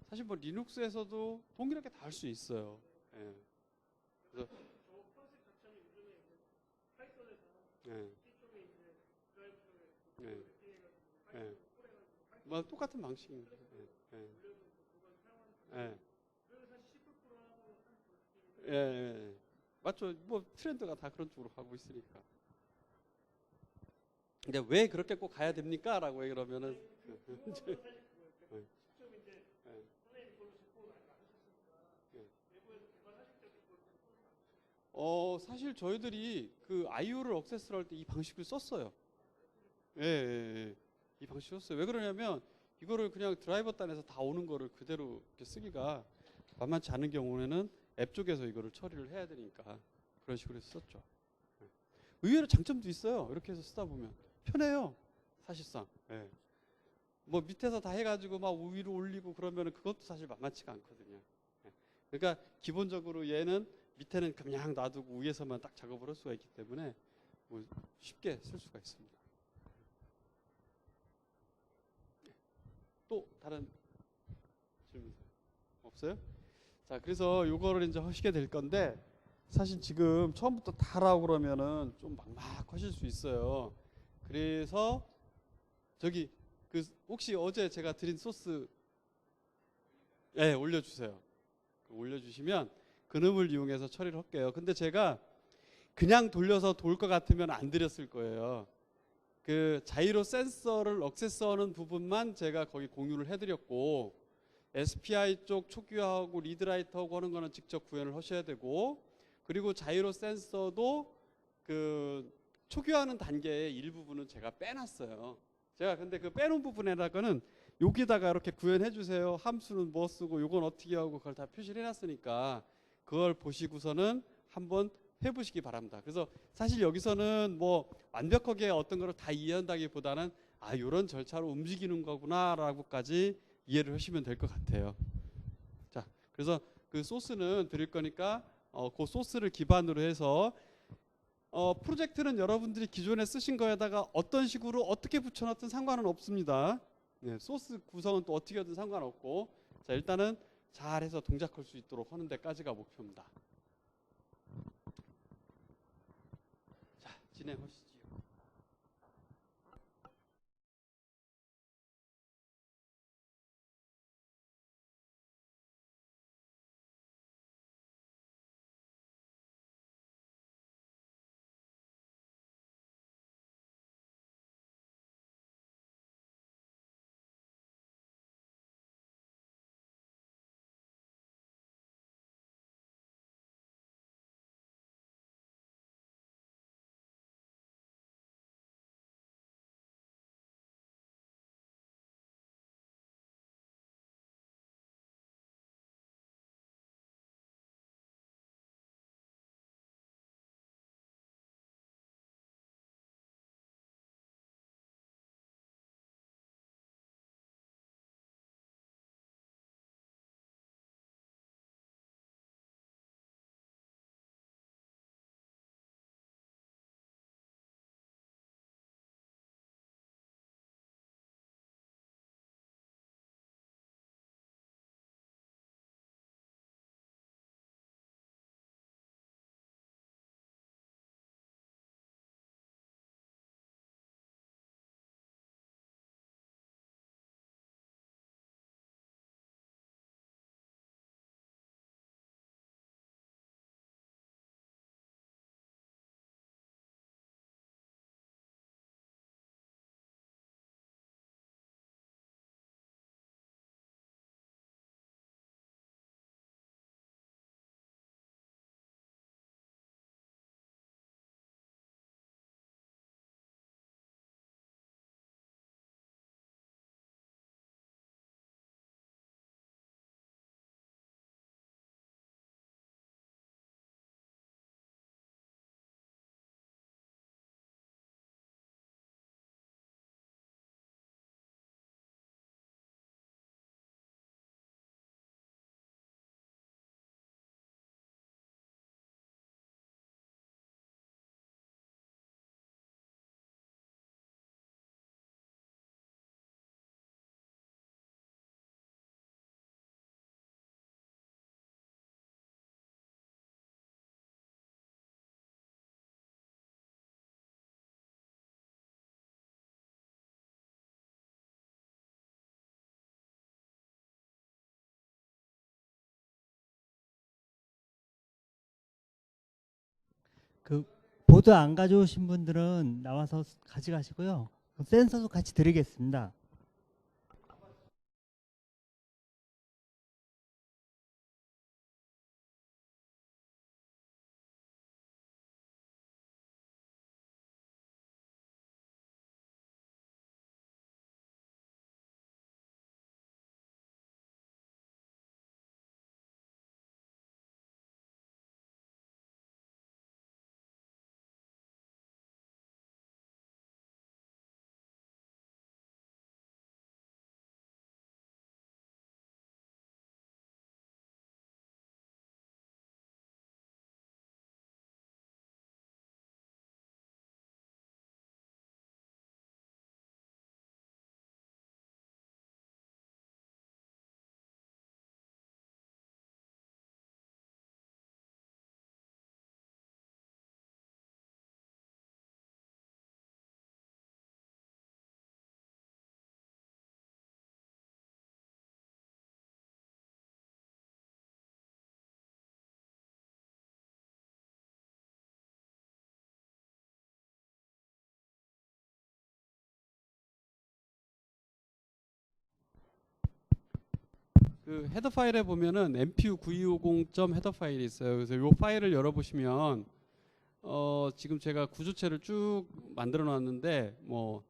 사실 뭐 리눅스에서도 동일하게 다 할 수 있어요. 예. 그래서 예. 예. 예. 뭐 똑같은 방식입니다. 예. 예. 예. 예. 예. 맞죠. 뭐 트렌드가 다 그런 쪽으로 가고 있으니까. 근데 왜 그렇게 꼭 가야 됩니까? 라고 그러면은 예. 예. 예. 사실 저희들이 그 IO를 액세스를 할 때 이 방식을 썼어요. 예, 예, 예. 이 방식을 썼어요. 왜 그러냐면 이거를 그냥 드라이버 단에서 다 오는 거를 그대로 이렇게 쓰기가 만만치 않은 경우에는 앱 쪽에서 이거를 처리를 해야 되니까 그런 식으로 해서 썼죠. 예. 의외로 장점도 있어요. 이렇게 해서 쓰다 보면 편해요. 사실상. 예. 뭐 밑에서 다 해가지고 막 위로 올리고 그러면은 그것도 사실 만만치가 않거든요. 예. 그러니까 기본적으로 얘는 밑에는 그냥 놔두고 위에서만 딱 작업을 할 수가 있기 때문에 뭐 쉽게 쓸 수가 있습니다. 또 다른 질문 없어요? 자, 그래서 요거를 이제 하시게 될 건데 사실 지금 처음부터 다 하라고 그러면은 좀 막막하실 수 있어요. 그래서 저기 그 혹시 어제 제가 드린 소스 올려주세요. 올려주시면 그놈을 이용해서 처리를 할게요. 근데 제가 그냥 돌려서 돌 것 같으면 안 드렸을 거예요. 그 자이로 센서를 액세스하는 부분만 제가 거기 공유를 해드렸고 SPI 쪽 초기화하고 리드라이트하고 하는 거는 직접 구현을 하셔야 되고 그리고 자이로 센서도 그 초기화하는 단계의 일부분은 제가 빼놨어요. 제가 근데 그 빼놓은 부분에다가는 여기다가 이렇게 구현해 주세요. 함수는 뭐 쓰고 요건 어떻게 하고 그걸 다 표시를 해놨으니까 그걸 보시고서는 한번 해보시기 바랍니다. 그래서 사실 여기서는 뭐 완벽하게 어떤 거를 다 이해한다기보다는 아 이런 절차로 움직이는 거구나라고까지 이해를 하시면 될 것 같아요. 자, 그래서 그 소스는 드릴 거니까 그 소스를 기반으로 해서 프로젝트는 여러분들이 기존에 쓰신 거에다가 어떤 식으로 어떻게 붙여놨든 상관은 없습니다. 네, 소스 구성은 또 어떻게 하든 상관없고 자 일단은 잘해서 동작할 수 있도록 하는 데까지가 목표입니다. 자, 진행하시죠. 그 보드 안 가져오신 분들은 나와서 가져가시고요. 센서도 같이 드리겠습니다. 그 헤더 파일에 보면은 MPU 9250점 헤더 파일이 있어요. 그래서 이 파일을 열어보시면 지금 제가 구조체를 쭉 만들어 놨는데 뭐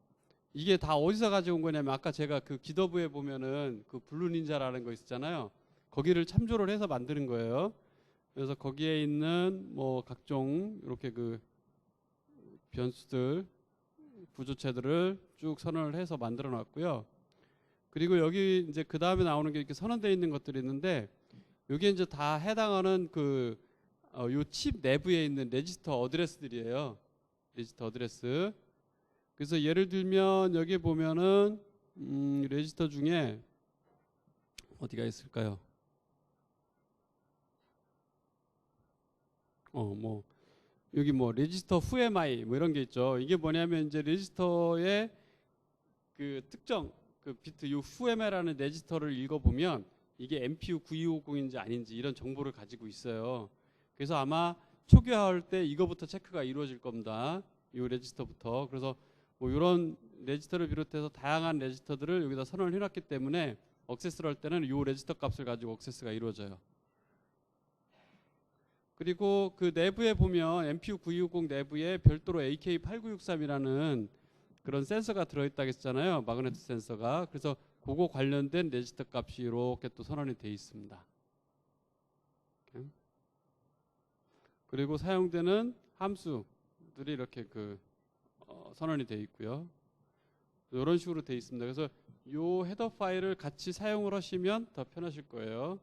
이게 다 어디서 가져온 거냐면 아까 제가 그 기더브에 보면은 그 블루 닌자라는 거 있었잖아요. 거기를 참조를 해서 만드는 거예요. 그래서 거기에 있는 뭐 각종 이렇게 그 변수들 구조체들을 쭉 선언을 해서 만들어 놨고요. 그리고 여기 이제 그 다음에 나오는 게 이렇게 선언되어 있는 것들이 있는데 이게 이제 다 해당하는 그 요 칩 내부에 있는 레지스터 어드레스들이에요. 레지스터 어드레스. 그래서 예를 들면 여기 보면은 레지스터 중에 어디가 있을까요? 뭐 여기 뭐 레지스터 후에마이 뭐 이런 게 있죠. 이게 뭐냐면 이제 레지스터의 그 특정 그 비트 요 후에메라는 레지스터를 읽어보면 이게 MPU 9250인지 아닌지 이런 정보를 가지고 있어요. 그래서 아마 초기화할 때 이거부터 체크가 이루어질 겁니다. 이 레지스터부터. 그래서 뭐 이런 레지스터를 비롯해서 다양한 레지스터들을 여기다 선언을 해놨기 때문에 억세스를 할 때는 이 레지스터 값을 가지고 억세스가 이루어져요. 그리고 그 내부에 보면 MPU 9260 내부에 별도로 AK8963이라는 그런 센서가 들어있다고 했잖아요. 마그네틱 센서가. 그래서 그거 관련된 레지스터 값이 이렇게 또 선언이 되어 있습니다. 그리고 사용되는 함수들이 이렇게 그 선언이 되어 있고요. 이런 식으로 되어 있습니다. 그래서 이 헤더 파일을 같이 사용을 하시면 더 편하실 거예요.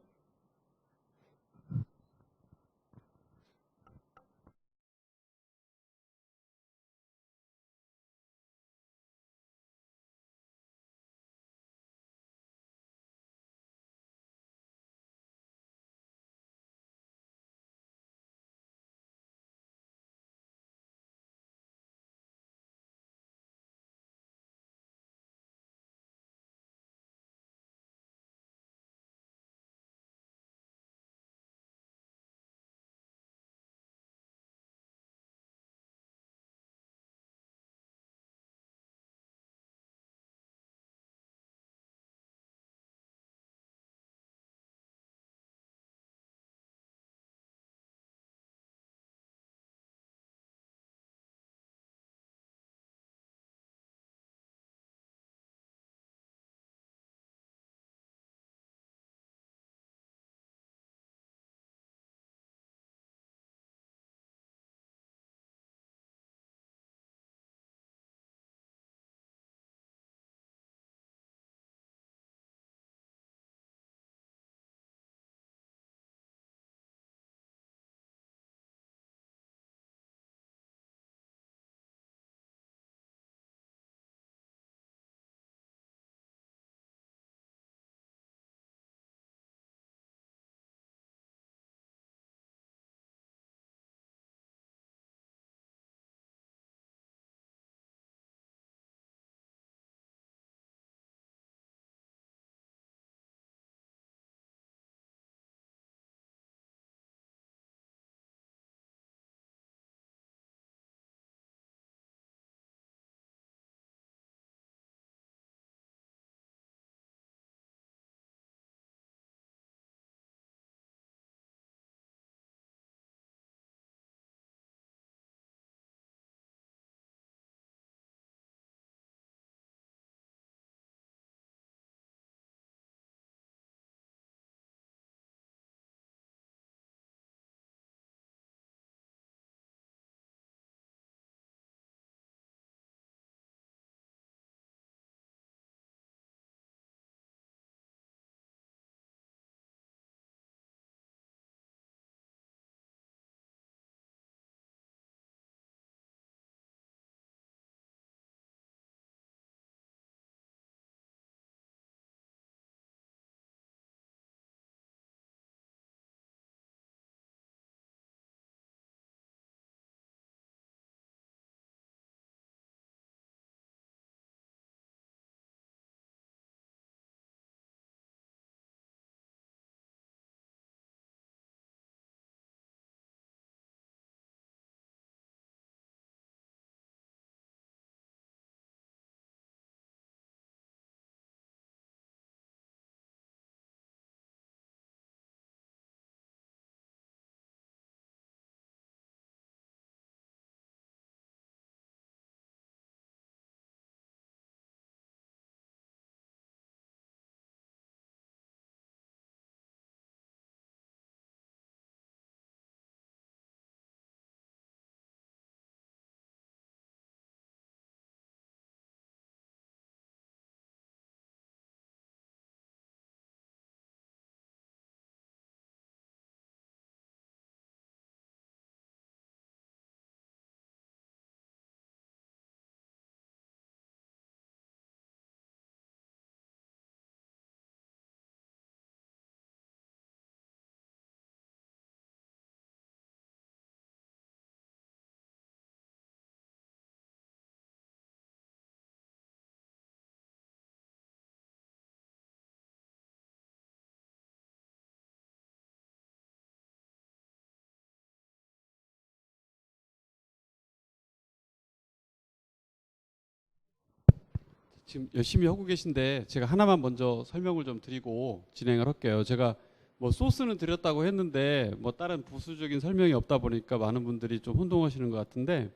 지금 열심히 하고 계신데 제가 하나만 먼저 설명을 좀 드리고 진행을 할게요. 제가 뭐 소스는 드렸다고 했는데 뭐 다른 부수적인 설명이 없다 보니까 많은 분들이 좀 혼동하시는 것 같은데,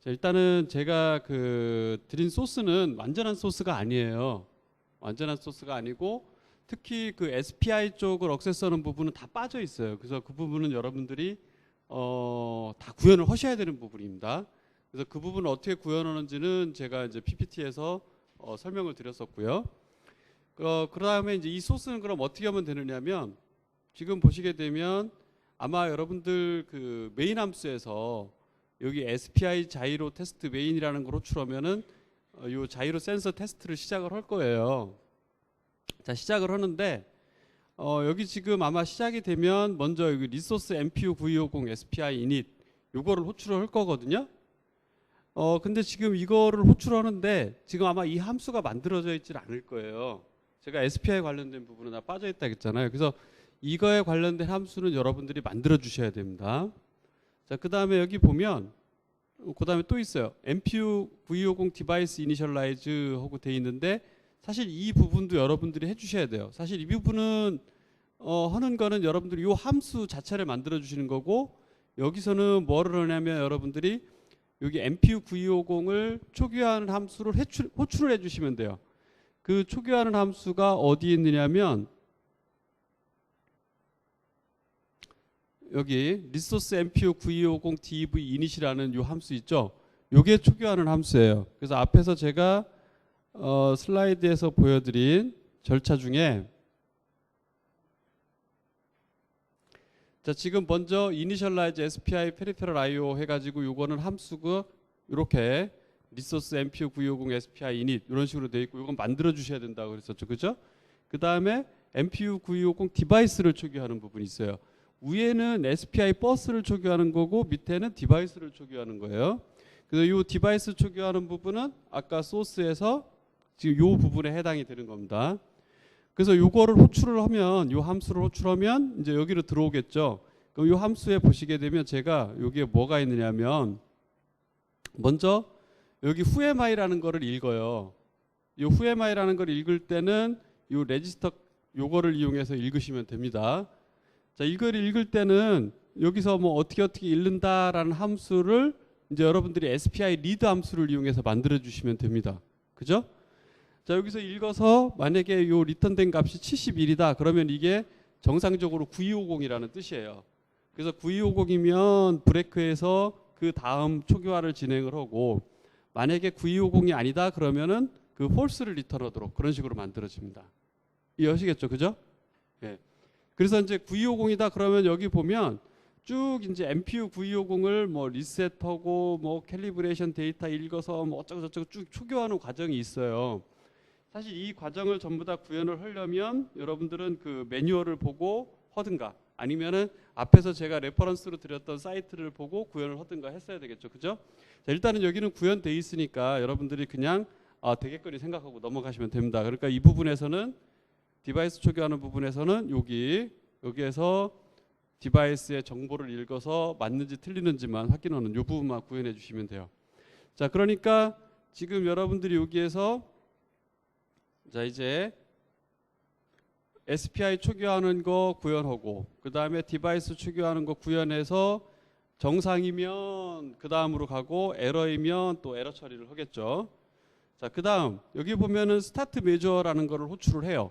자, 일단은 제가 그 드린 소스는 완전한 소스가 아니에요. 완전한 소스가 아니고 특히 그 SPI 쪽을 억세스하는 부분은 다 빠져 있어요. 그래서 그 부분은 여러분들이 다 구현을 하셔야 되는 부분입니다. 그래서 그 부분을 어떻게 구현하는지는 제가 이제 PPT에서 설명을 드렸었고요. 그다음에 이제 이 소스는 그럼 어떻게 하면 되느냐면, 지금 보시게 되면 아마 여러분들 그 메인 함수에서 여기 SPI 자이로 테스트 메인이라는 걸 호출하면은 요 자이로 센서 테스트를 시작을 할 거예요. 자, 시작을 하는데 여기 지금 아마 시작이 되면 먼저 여기 리소스 MPU V50 SPI init 요거를 호출을 할 거거든요. 근데 지금 이거를 호출하는데 지금 아마 이 함수가 만들어져 있질 않을 거예요. 제가 SPI 관련된 부분은 다 빠져 있다 했잖아요. 그래서 이거에 관련된 함수는 여러분들이 만들어 주셔야 됩니다. 자, 그 다음에 여기 보면 그 다음에 또 있어요. MPU V50 디바이스 이니셜라이즈 하고 돼 있는데, 사실 이 부분도 여러분들이 해주셔야 돼요. 사실 이 부분은 하는 거는 여러분들이 이 함수 자체를 만들어 주시는 거고, 여기서는 뭐를 하냐면 여러분들이 여기 MPU V50을 초기화하는 함수를 호출을 해주시면 돼요. 그 초기화하는 함수가 어디 있느냐면 여기 리소스 MPU V50 DV init이라는 이 함수 있죠. 요게 초기화하는 함수예요. 그래서 앞에서 제가 슬라이드에서 보여드린 절차 중에, 자, 지금 먼저 initialize SPI peripheral IO 해가지고 요거는 함수가 이렇게 리소스 MPU V50 SPI init 이런 식으로 돼 있고, 요건 만들어 주셔야 된다고 그랬었죠, 그죠? 그 다음에 MPU V50 디바이스를 초기화하는 부분이 있어요. 위에는 SPI 버스를 초기화하는 거고 밑에는 디바이스를 초기화하는 거예요. 그래서 이 디바이스 초기화하는 부분은 아까 소스에서 지금 이 부분에 해당이 되는 겁니다. 그래서 이거를 호출을 하면, 이 함수를 호출하면 이제 여기로 들어오겠죠. 그럼 이 함수에 보시게 되면 제가 여기에 뭐가 있느냐면, 먼저 여기 whoami라는 거를 읽어요. 이 whoami라는 걸 읽을 때는 이 레지스터 요거를 이용해서 읽으시면 됩니다. 자, 이걸 읽을 때는 여기서 뭐 어떻게 읽는다라는 함수를 이제 여러분들이 SPI read 함수를 이용해서 만들어 주시면 됩니다. 그죠? 자, 여기서 읽어서 만약에 요 리턴된 값이 71이다 그러면 이게 정상적으로 9250이라는 뜻이에요. 그래서 9250이면 브레이크에서 그 다음 초기화를 진행을 하고, 만약에 9250이 아니다 그러면은 그 false를 리턴하도록 그런 식으로 만들어집니다. 이해하시겠죠? 그죠? 예. 그래서 이제 9250이다 그러면 여기 보면 쭉 이제 MPU 9250을 뭐 리셋하고 뭐 캘리브레이션 데이터 읽어서 뭐 어쩌고저쩌고 쭉 초기화하는 과정이 있어요. 사실 이 과정을 전부 다 구현을 하려면 여러분들은 그 매뉴얼을 보고 하든가 아니면은 앞에서 제가 레퍼런스로 드렸던 사이트를 보고 구현을 하든가 했어야 되겠죠. 그죠? 자, 일단은 여기는 구현돼 있으니까 여러분들이 그냥 되겠거니 생각하고 넘어가시면 됩니다. 그러니까 이 부분에서는 디바이스 초기화하는 부분에서는 여기에서 디바이스의 정보를 읽어서 맞는지 틀리는지만 확인하는 이 부분만 구현해 주시면 돼요. 자, 그러니까 지금 여러분들이 여기에서 자, 이제 SPI 초기화하는 거 구현하고, 그 다음에 디바이스 초기화하는 거 구현해서 정상이면 그 다음으로 가고, 에러이면 또 에러 처리를 하겠죠. 자, 그 다음 여기 보면은 스타트 메저라는 거를 호출을 해요.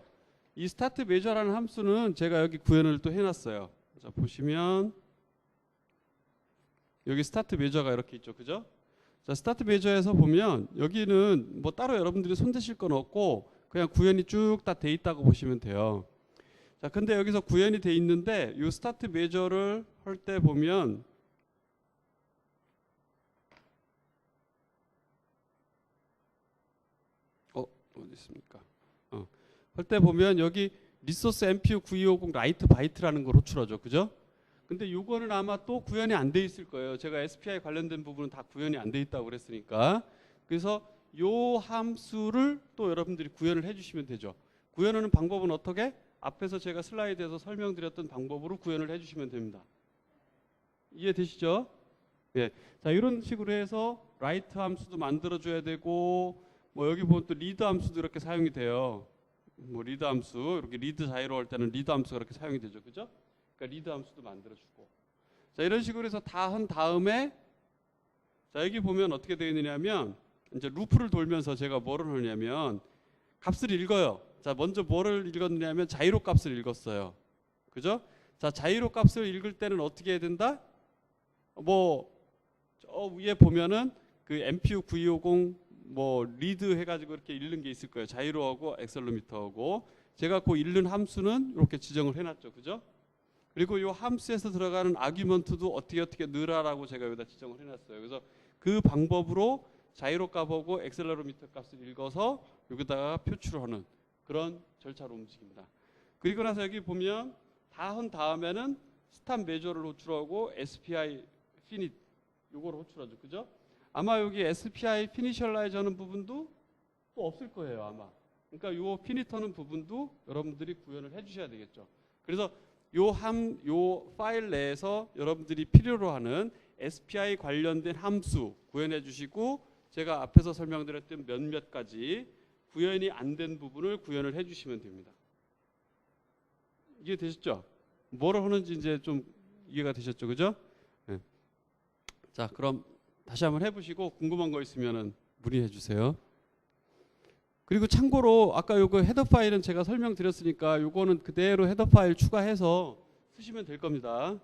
이 스타트 메저라는 함수는 제가 여기 구현을 또 해놨어요. 자, 보시면 여기 스타트 메저가 이렇게 있죠, 그죠? 자, 스타트 메저에서 보면 여기는 뭐 따로 여러분들이 손대실 건 없고 그냥 구현이 쭉 다 돼 있다고 보시면 돼요. 자, 근데 여기서 구현이 돼 있는데 이 스타트 메저를 할 때 보면 어디 있습니까? 할 때 보면 여기 리소스 MPU 9250 라이트 바이트라는 걸 호출하죠, 그죠? 근데 요거는 아마 또 구현이 안 돼 있을 거예요. 제가 SPI 관련된 부분은 다 구현이 안 돼 있다고 그랬으니까. 그래서 요 함수를 또 여러분들이 구현을 해주시면 되죠. 구현하는 방법은 어떻게? 앞에서 제가 슬라이드에서 설명드렸던 방법으로 구현을 해주시면 됩니다. 이해되시죠? 예. 자, 이런 식으로 해서 라이트 함수도 만들어줘야 되고, 뭐 여기 보면 또 리드 함수도 이렇게 사용이 돼요. 뭐 리드 함수, 이렇게 리드 자이로 할 때는 리드 함수가 이렇게 사용이 되죠, 그죠? 그러니까 리드 함수도 만들어주고. 자, 이런 식으로 해서 다 한 다음에, 자, 여기 보면 어떻게 되어 있느냐면 이제 루프를 돌면서 제가 뭐를 하냐면 값을 읽어요. 자, 먼저 뭐를 읽었느냐면 자이로 값을 읽었어요, 그죠? 자, 자이로 값을 읽을 때는 어떻게 해야 된다? 뭐 저 위에 보면은 그 MPU 9250 뭐 리드 해가지고 이렇게 읽는 게 있을 거예요. 자이로하고 액셀로미터하고. 제가 그 읽는 함수는 이렇게 지정을 해놨죠, 그죠? 그리고 이 함수에서 들어가는 아규먼트도 어떻게 넣으라라고 제가 여기다 지정을 해놨어요. 그래서 그 방법으로 자이로 값하고 액셀로미터 값을 읽어서 여기다가 표출하는 그런 절차로 움직입니다. 그리고 나서 여기 보면 다 한 다음에는 스탑 메저를 호출하고 SPI 피닛 요거를 호출하죠, 그죠? 아마 여기 SPI 피니셜라이즈 하는 부분도 또 없을 거예요, 아마. 그러니까 요 피닛 하는 부분도 여러분들이 구현을 해 주셔야 되겠죠. 그래서 요 파일 내에서 여러분들이 필요로 하는 SPI 관련된 함수 구현해 주시고, 제가 앞에서 설명드렸던 몇몇 가지 구현이 안 된 부분을 구현을 해 주시면 됩니다. 이해 되셨죠? 뭐를 하는지 이제 좀 이해가 되셨죠, 그죠? 네. 자, 그럼 다시 한번 해보시고 궁금한 거 있으면 문의해 주세요. 그리고 참고로 아까 요거 헤더 파일은 제가 설명드렸으니까 요거는 그대로 헤더 파일 추가해서 쓰시면 될 겁니다.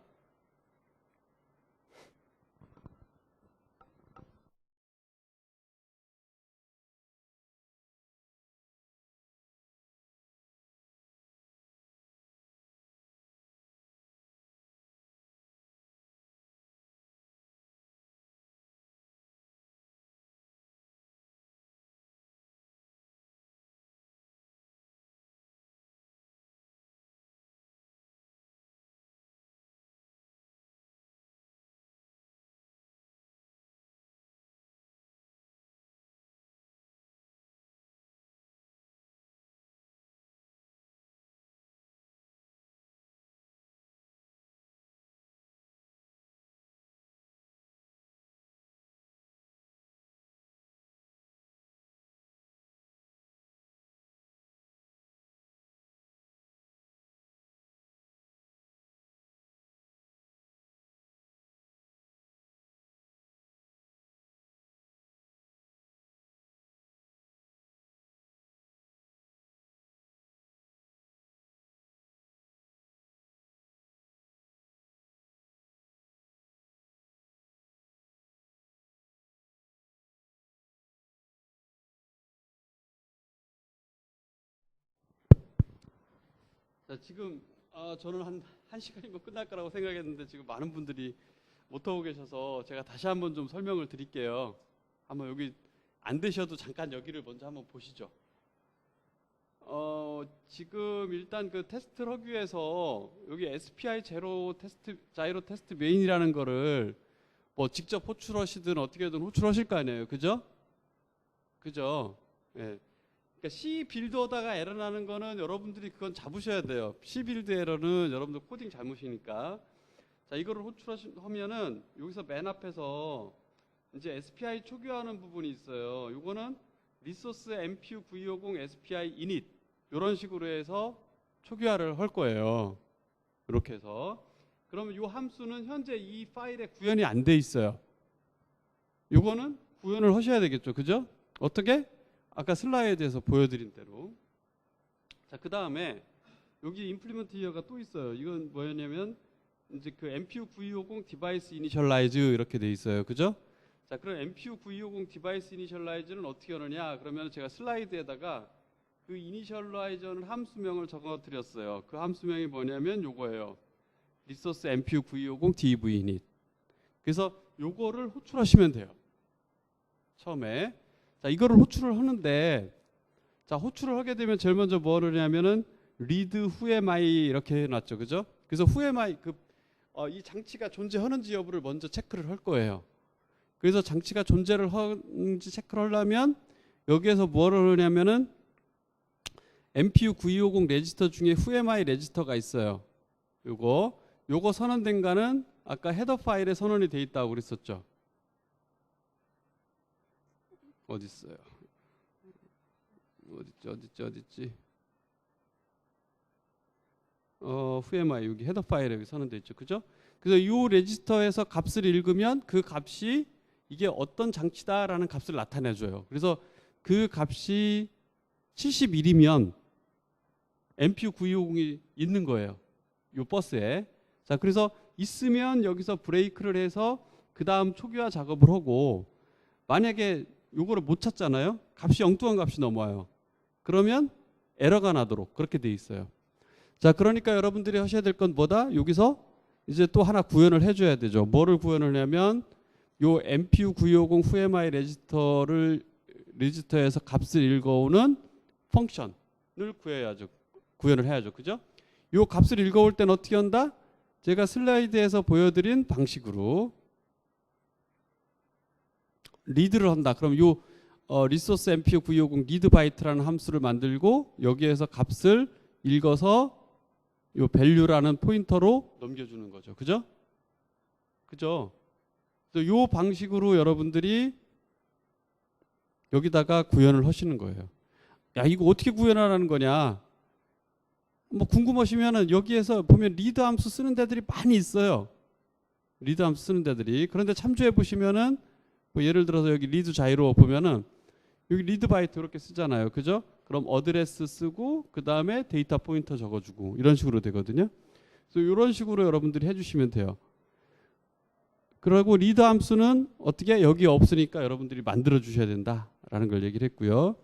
자, 지금 저는 한 1시간이면 끝날 거라고 생각했는데 지금 많은 분들이 못 하고 계셔서 제가 다시 한번 좀 설명을 드릴게요. 한번 여기 안 되셔도 잠깐 여기를 먼저 한번 보시죠. 지금 일단 그 테스트를 하기 위해서 여기 SPI 제로 테스트, 자이로 테스트 메인이라는 거를 뭐 직접 호출하시든 어떻게든 호출하실 거 아니에요, 그죠? 그죠? 예. 그러니까 C 빌드하다가 에러 나는 거는 여러분들이 그건 잡으셔야 돼요. C 빌드 에러는 여러분들 코딩 잘못이니까. 자, 이거를 호출하면은 여기서 맨 앞에서 이제 SPI 초기화하는 부분이 있어요. 이거는 리소스 MPU 9250 SPI init 이런 식으로 해서 초기화를 할 거예요. 이렇게 해서. 그러면 이 함수는 현재 이 파일에 구현이 안 돼 있어요. 이거는 구현을 하셔야 되겠죠, 그죠? 어떻게? 아까 슬라이드에서 보여드린 대로. 자, 그 다음에 여기 임플리먼트 히어가 또 있어요. 이건 뭐였냐면 이제 그 MPU 9250 디바이스 이니셜라이즈 이렇게 돼 있어요, 그죠? 자, 그럼 MPU 9250 디바이스 이니셜라이즈는 어떻게 하느냐? 그러면 제가 슬라이드에다가 그 이니셜라이저는 함수명을 적어 드렸어요. 그 함수명이 뭐냐면 요거예요. 리소스 MPU 9250 DV init. 그래서 요거를 호출하시면 돼요. 처음에. 자, 이거를 호출을 하는데, 자, 호출을 하게 되면 제일 먼저 뭐 하느냐면은 리드 후에마이 이렇게 해놨죠, 그죠? 그래서 후에마이 이 장치가 존재하는지 여부를 먼저 체크를 할 거예요. 그래서 장치가 존재를 하는지 체크를 하려면 여기에서 뭐를 하냐면은 MPU 9250 레지스터 중에 후에마이 레지스터가 있어요. 요거 선언된가는 아까 헤더 파일에 선언이 돼 있다고 그랬었죠. 어디 있어요? 어딨지? whoami 여기 헤더 파일에 여기 선언돼 있죠, 그죠? 그래서 이 레지스터에서 값을 읽으면 그 값이 이게 어떤 장치다라는 값을 나타내줘요. 그래서 그 값이 71이면 MPU 9250이 있는 거예요. 이 버스에. 자, 그래서 있으면 여기서 브레이크를 해서 그 다음 초기화 작업을 하고, 만약에 요거를 못 찾잖아요. 값이 엉뚱한 값이 넘어와요. 그러면 에러가 나도록 그렇게 돼 있어요. 자, 그러니까 여러분들이 하셔야 될 건 뭐다? 여기서 이제 또 하나 구현을 해줘야 되죠. 뭐를 구현을 하냐면 요 MPU 9250 whoami 레지스터에서 값을 읽어오는 펑션을 구현을 해야죠. 그죠? 요 값을 읽어올 때는 어떻게 한다? 제가 슬라이드에서 보여드린 방식으로 리드를 한다. 그럼 요 리소스 MPU 9250 리드 바이트라는 함수를 만들고 여기에서 값을 읽어서 요 value라는 포인터로 넘겨주는 거죠. 그죠? 그죠? 요 방식으로 여러분들이 여기다가 구현을 하시는 거예요. 야, 이거 어떻게 구현하라는 거냐? 뭐 궁금하시면은 여기에서 보면 리드 함수 쓰는 데들이 많이 있어요. 리드 함수 쓰는 데들이. 그런데 참조해 보시면은 뭐 예를 들어서 여기 리드 자이로 보면은 여기 리드 바이트 이렇게 쓰잖아요. 그죠? 그럼 어드레스 쓰고 그 다음에 데이터 포인터 적어주고 이런 식으로 되거든요. 그래서 이런 식으로 여러분들이 해주시면 돼요. 그리고 리드 함수는 어떻게 여기 없으니까 여러분들이 만들어 주셔야 된다라는 걸 얘기를 했고요.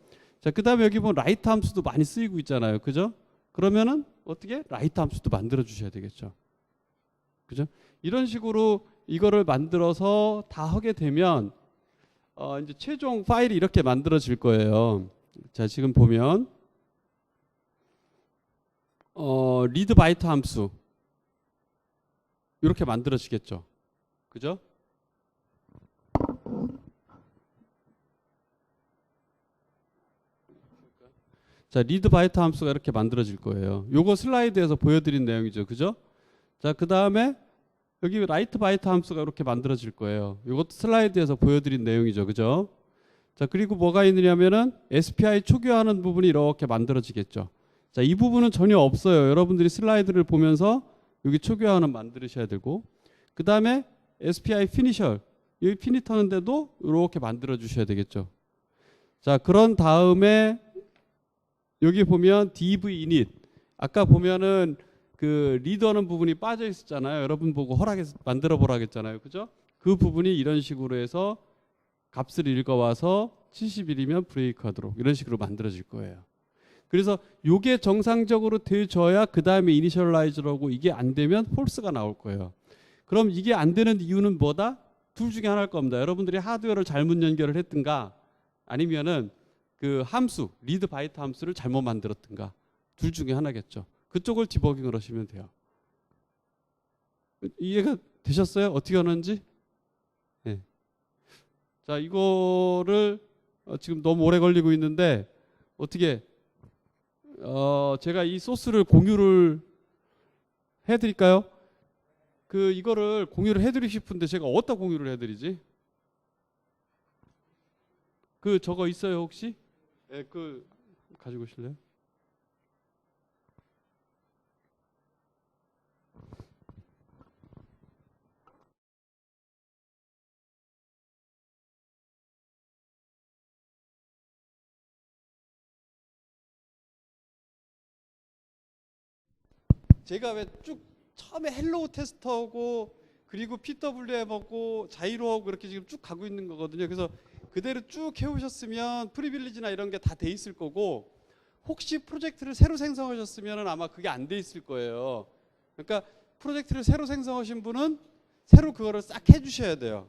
자, 그 다음에 여기 보면 라이트 함수도 많이 쓰이고 있잖아요. 그죠? 그러면은 어떻게 라이트 함수도 만들어 주셔야 되겠죠. 그죠? 이런 식으로 이거를 만들어서 다 하게 되면 이제 최종 파일이 이렇게 만들어질 거예요. 자, 지금 보면 리드 바이트 함수 이렇게 만들어지겠죠. 그죠? 자, 리드 바이트 함수가 이렇게 만들어질 거예요. 요거 슬라이드에서 보여드린 내용이죠. 그죠? 자, 그 다음에 여기 라이트 바이트 함수가 이렇게 만들어질 거예요. 이것도 슬라이드에서 보여드린 내용이죠. 그죠? 자, 그리고 뭐가 있느냐면은 SPI 초기화하는 부분이 이렇게 만들어지겠죠. 자, 이 부분은 전혀 없어요. 여러분들이 슬라이드를 보면서 여기 초기화하는 만드셔야 되고, 그 다음에 SPI 피니셔, 여기 피닛 하는데도 이렇게 만들어 주셔야 되겠죠. 자, 그런 다음에 여기 보면 DV init, 아까 보면은 그 리더는 부분이 빠져 있었잖아요. 여러분 보고 허락해서 만들어 보라 했잖아요. 그죠? 그 부분이 이런 식으로 해서 값을 읽어와서 71이면 브레이크 하도록 이런 식으로 만들어질 거예요. 그래서 이게 정상적으로 돼줘야 그 다음에 이니셜라이즈라고, 이게 안 되면 폴스가 나올 거예요. 그럼 이게 안 되는 이유는 뭐다? 둘 중에 하나일 겁니다. 여러분들이 하드웨어를 잘못 연결을 했든가 아니면은 그 함수, 리드 바이트 함수를 잘못 만들었든가, 둘 중에 하나겠죠. 그쪽을 디버깅을 하시면 돼요. 이해가 되셨어요? 어떻게 하는지? 네. 자, 이거를 지금 너무 오래 걸리고 있는데 어떻게 제가 이 소스를 공유를 해드릴까요? 이거를 공유를 해드리고 싶은데 제가 어디다 공유를 해드리지? 저거 있어요 혹시? 네, 가지고 오실래요? 제가 왜 쭉 처음에 헬로우 테스터하고 그리고 PWM하고 자이로하고 그렇게 지금 쭉 가고 있는 거거든요. 그래서 그대로 쭉 해오셨으면 프리빌리지나 이런 게 다 돼 있을 거고, 혹시 프로젝트를 새로 생성하셨으면 아마 그게 안 돼 있을 거예요. 그러니까 프로젝트를 새로 생성하신 분은 새로 그거를 싹 해주셔야 돼요.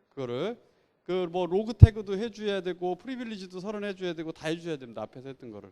그거를 뭐 로그 태그도 해줘야 되고 프리빌리지도 선언해줘야 되고 다 해줘야 됩니다. 앞에서 했던 거를.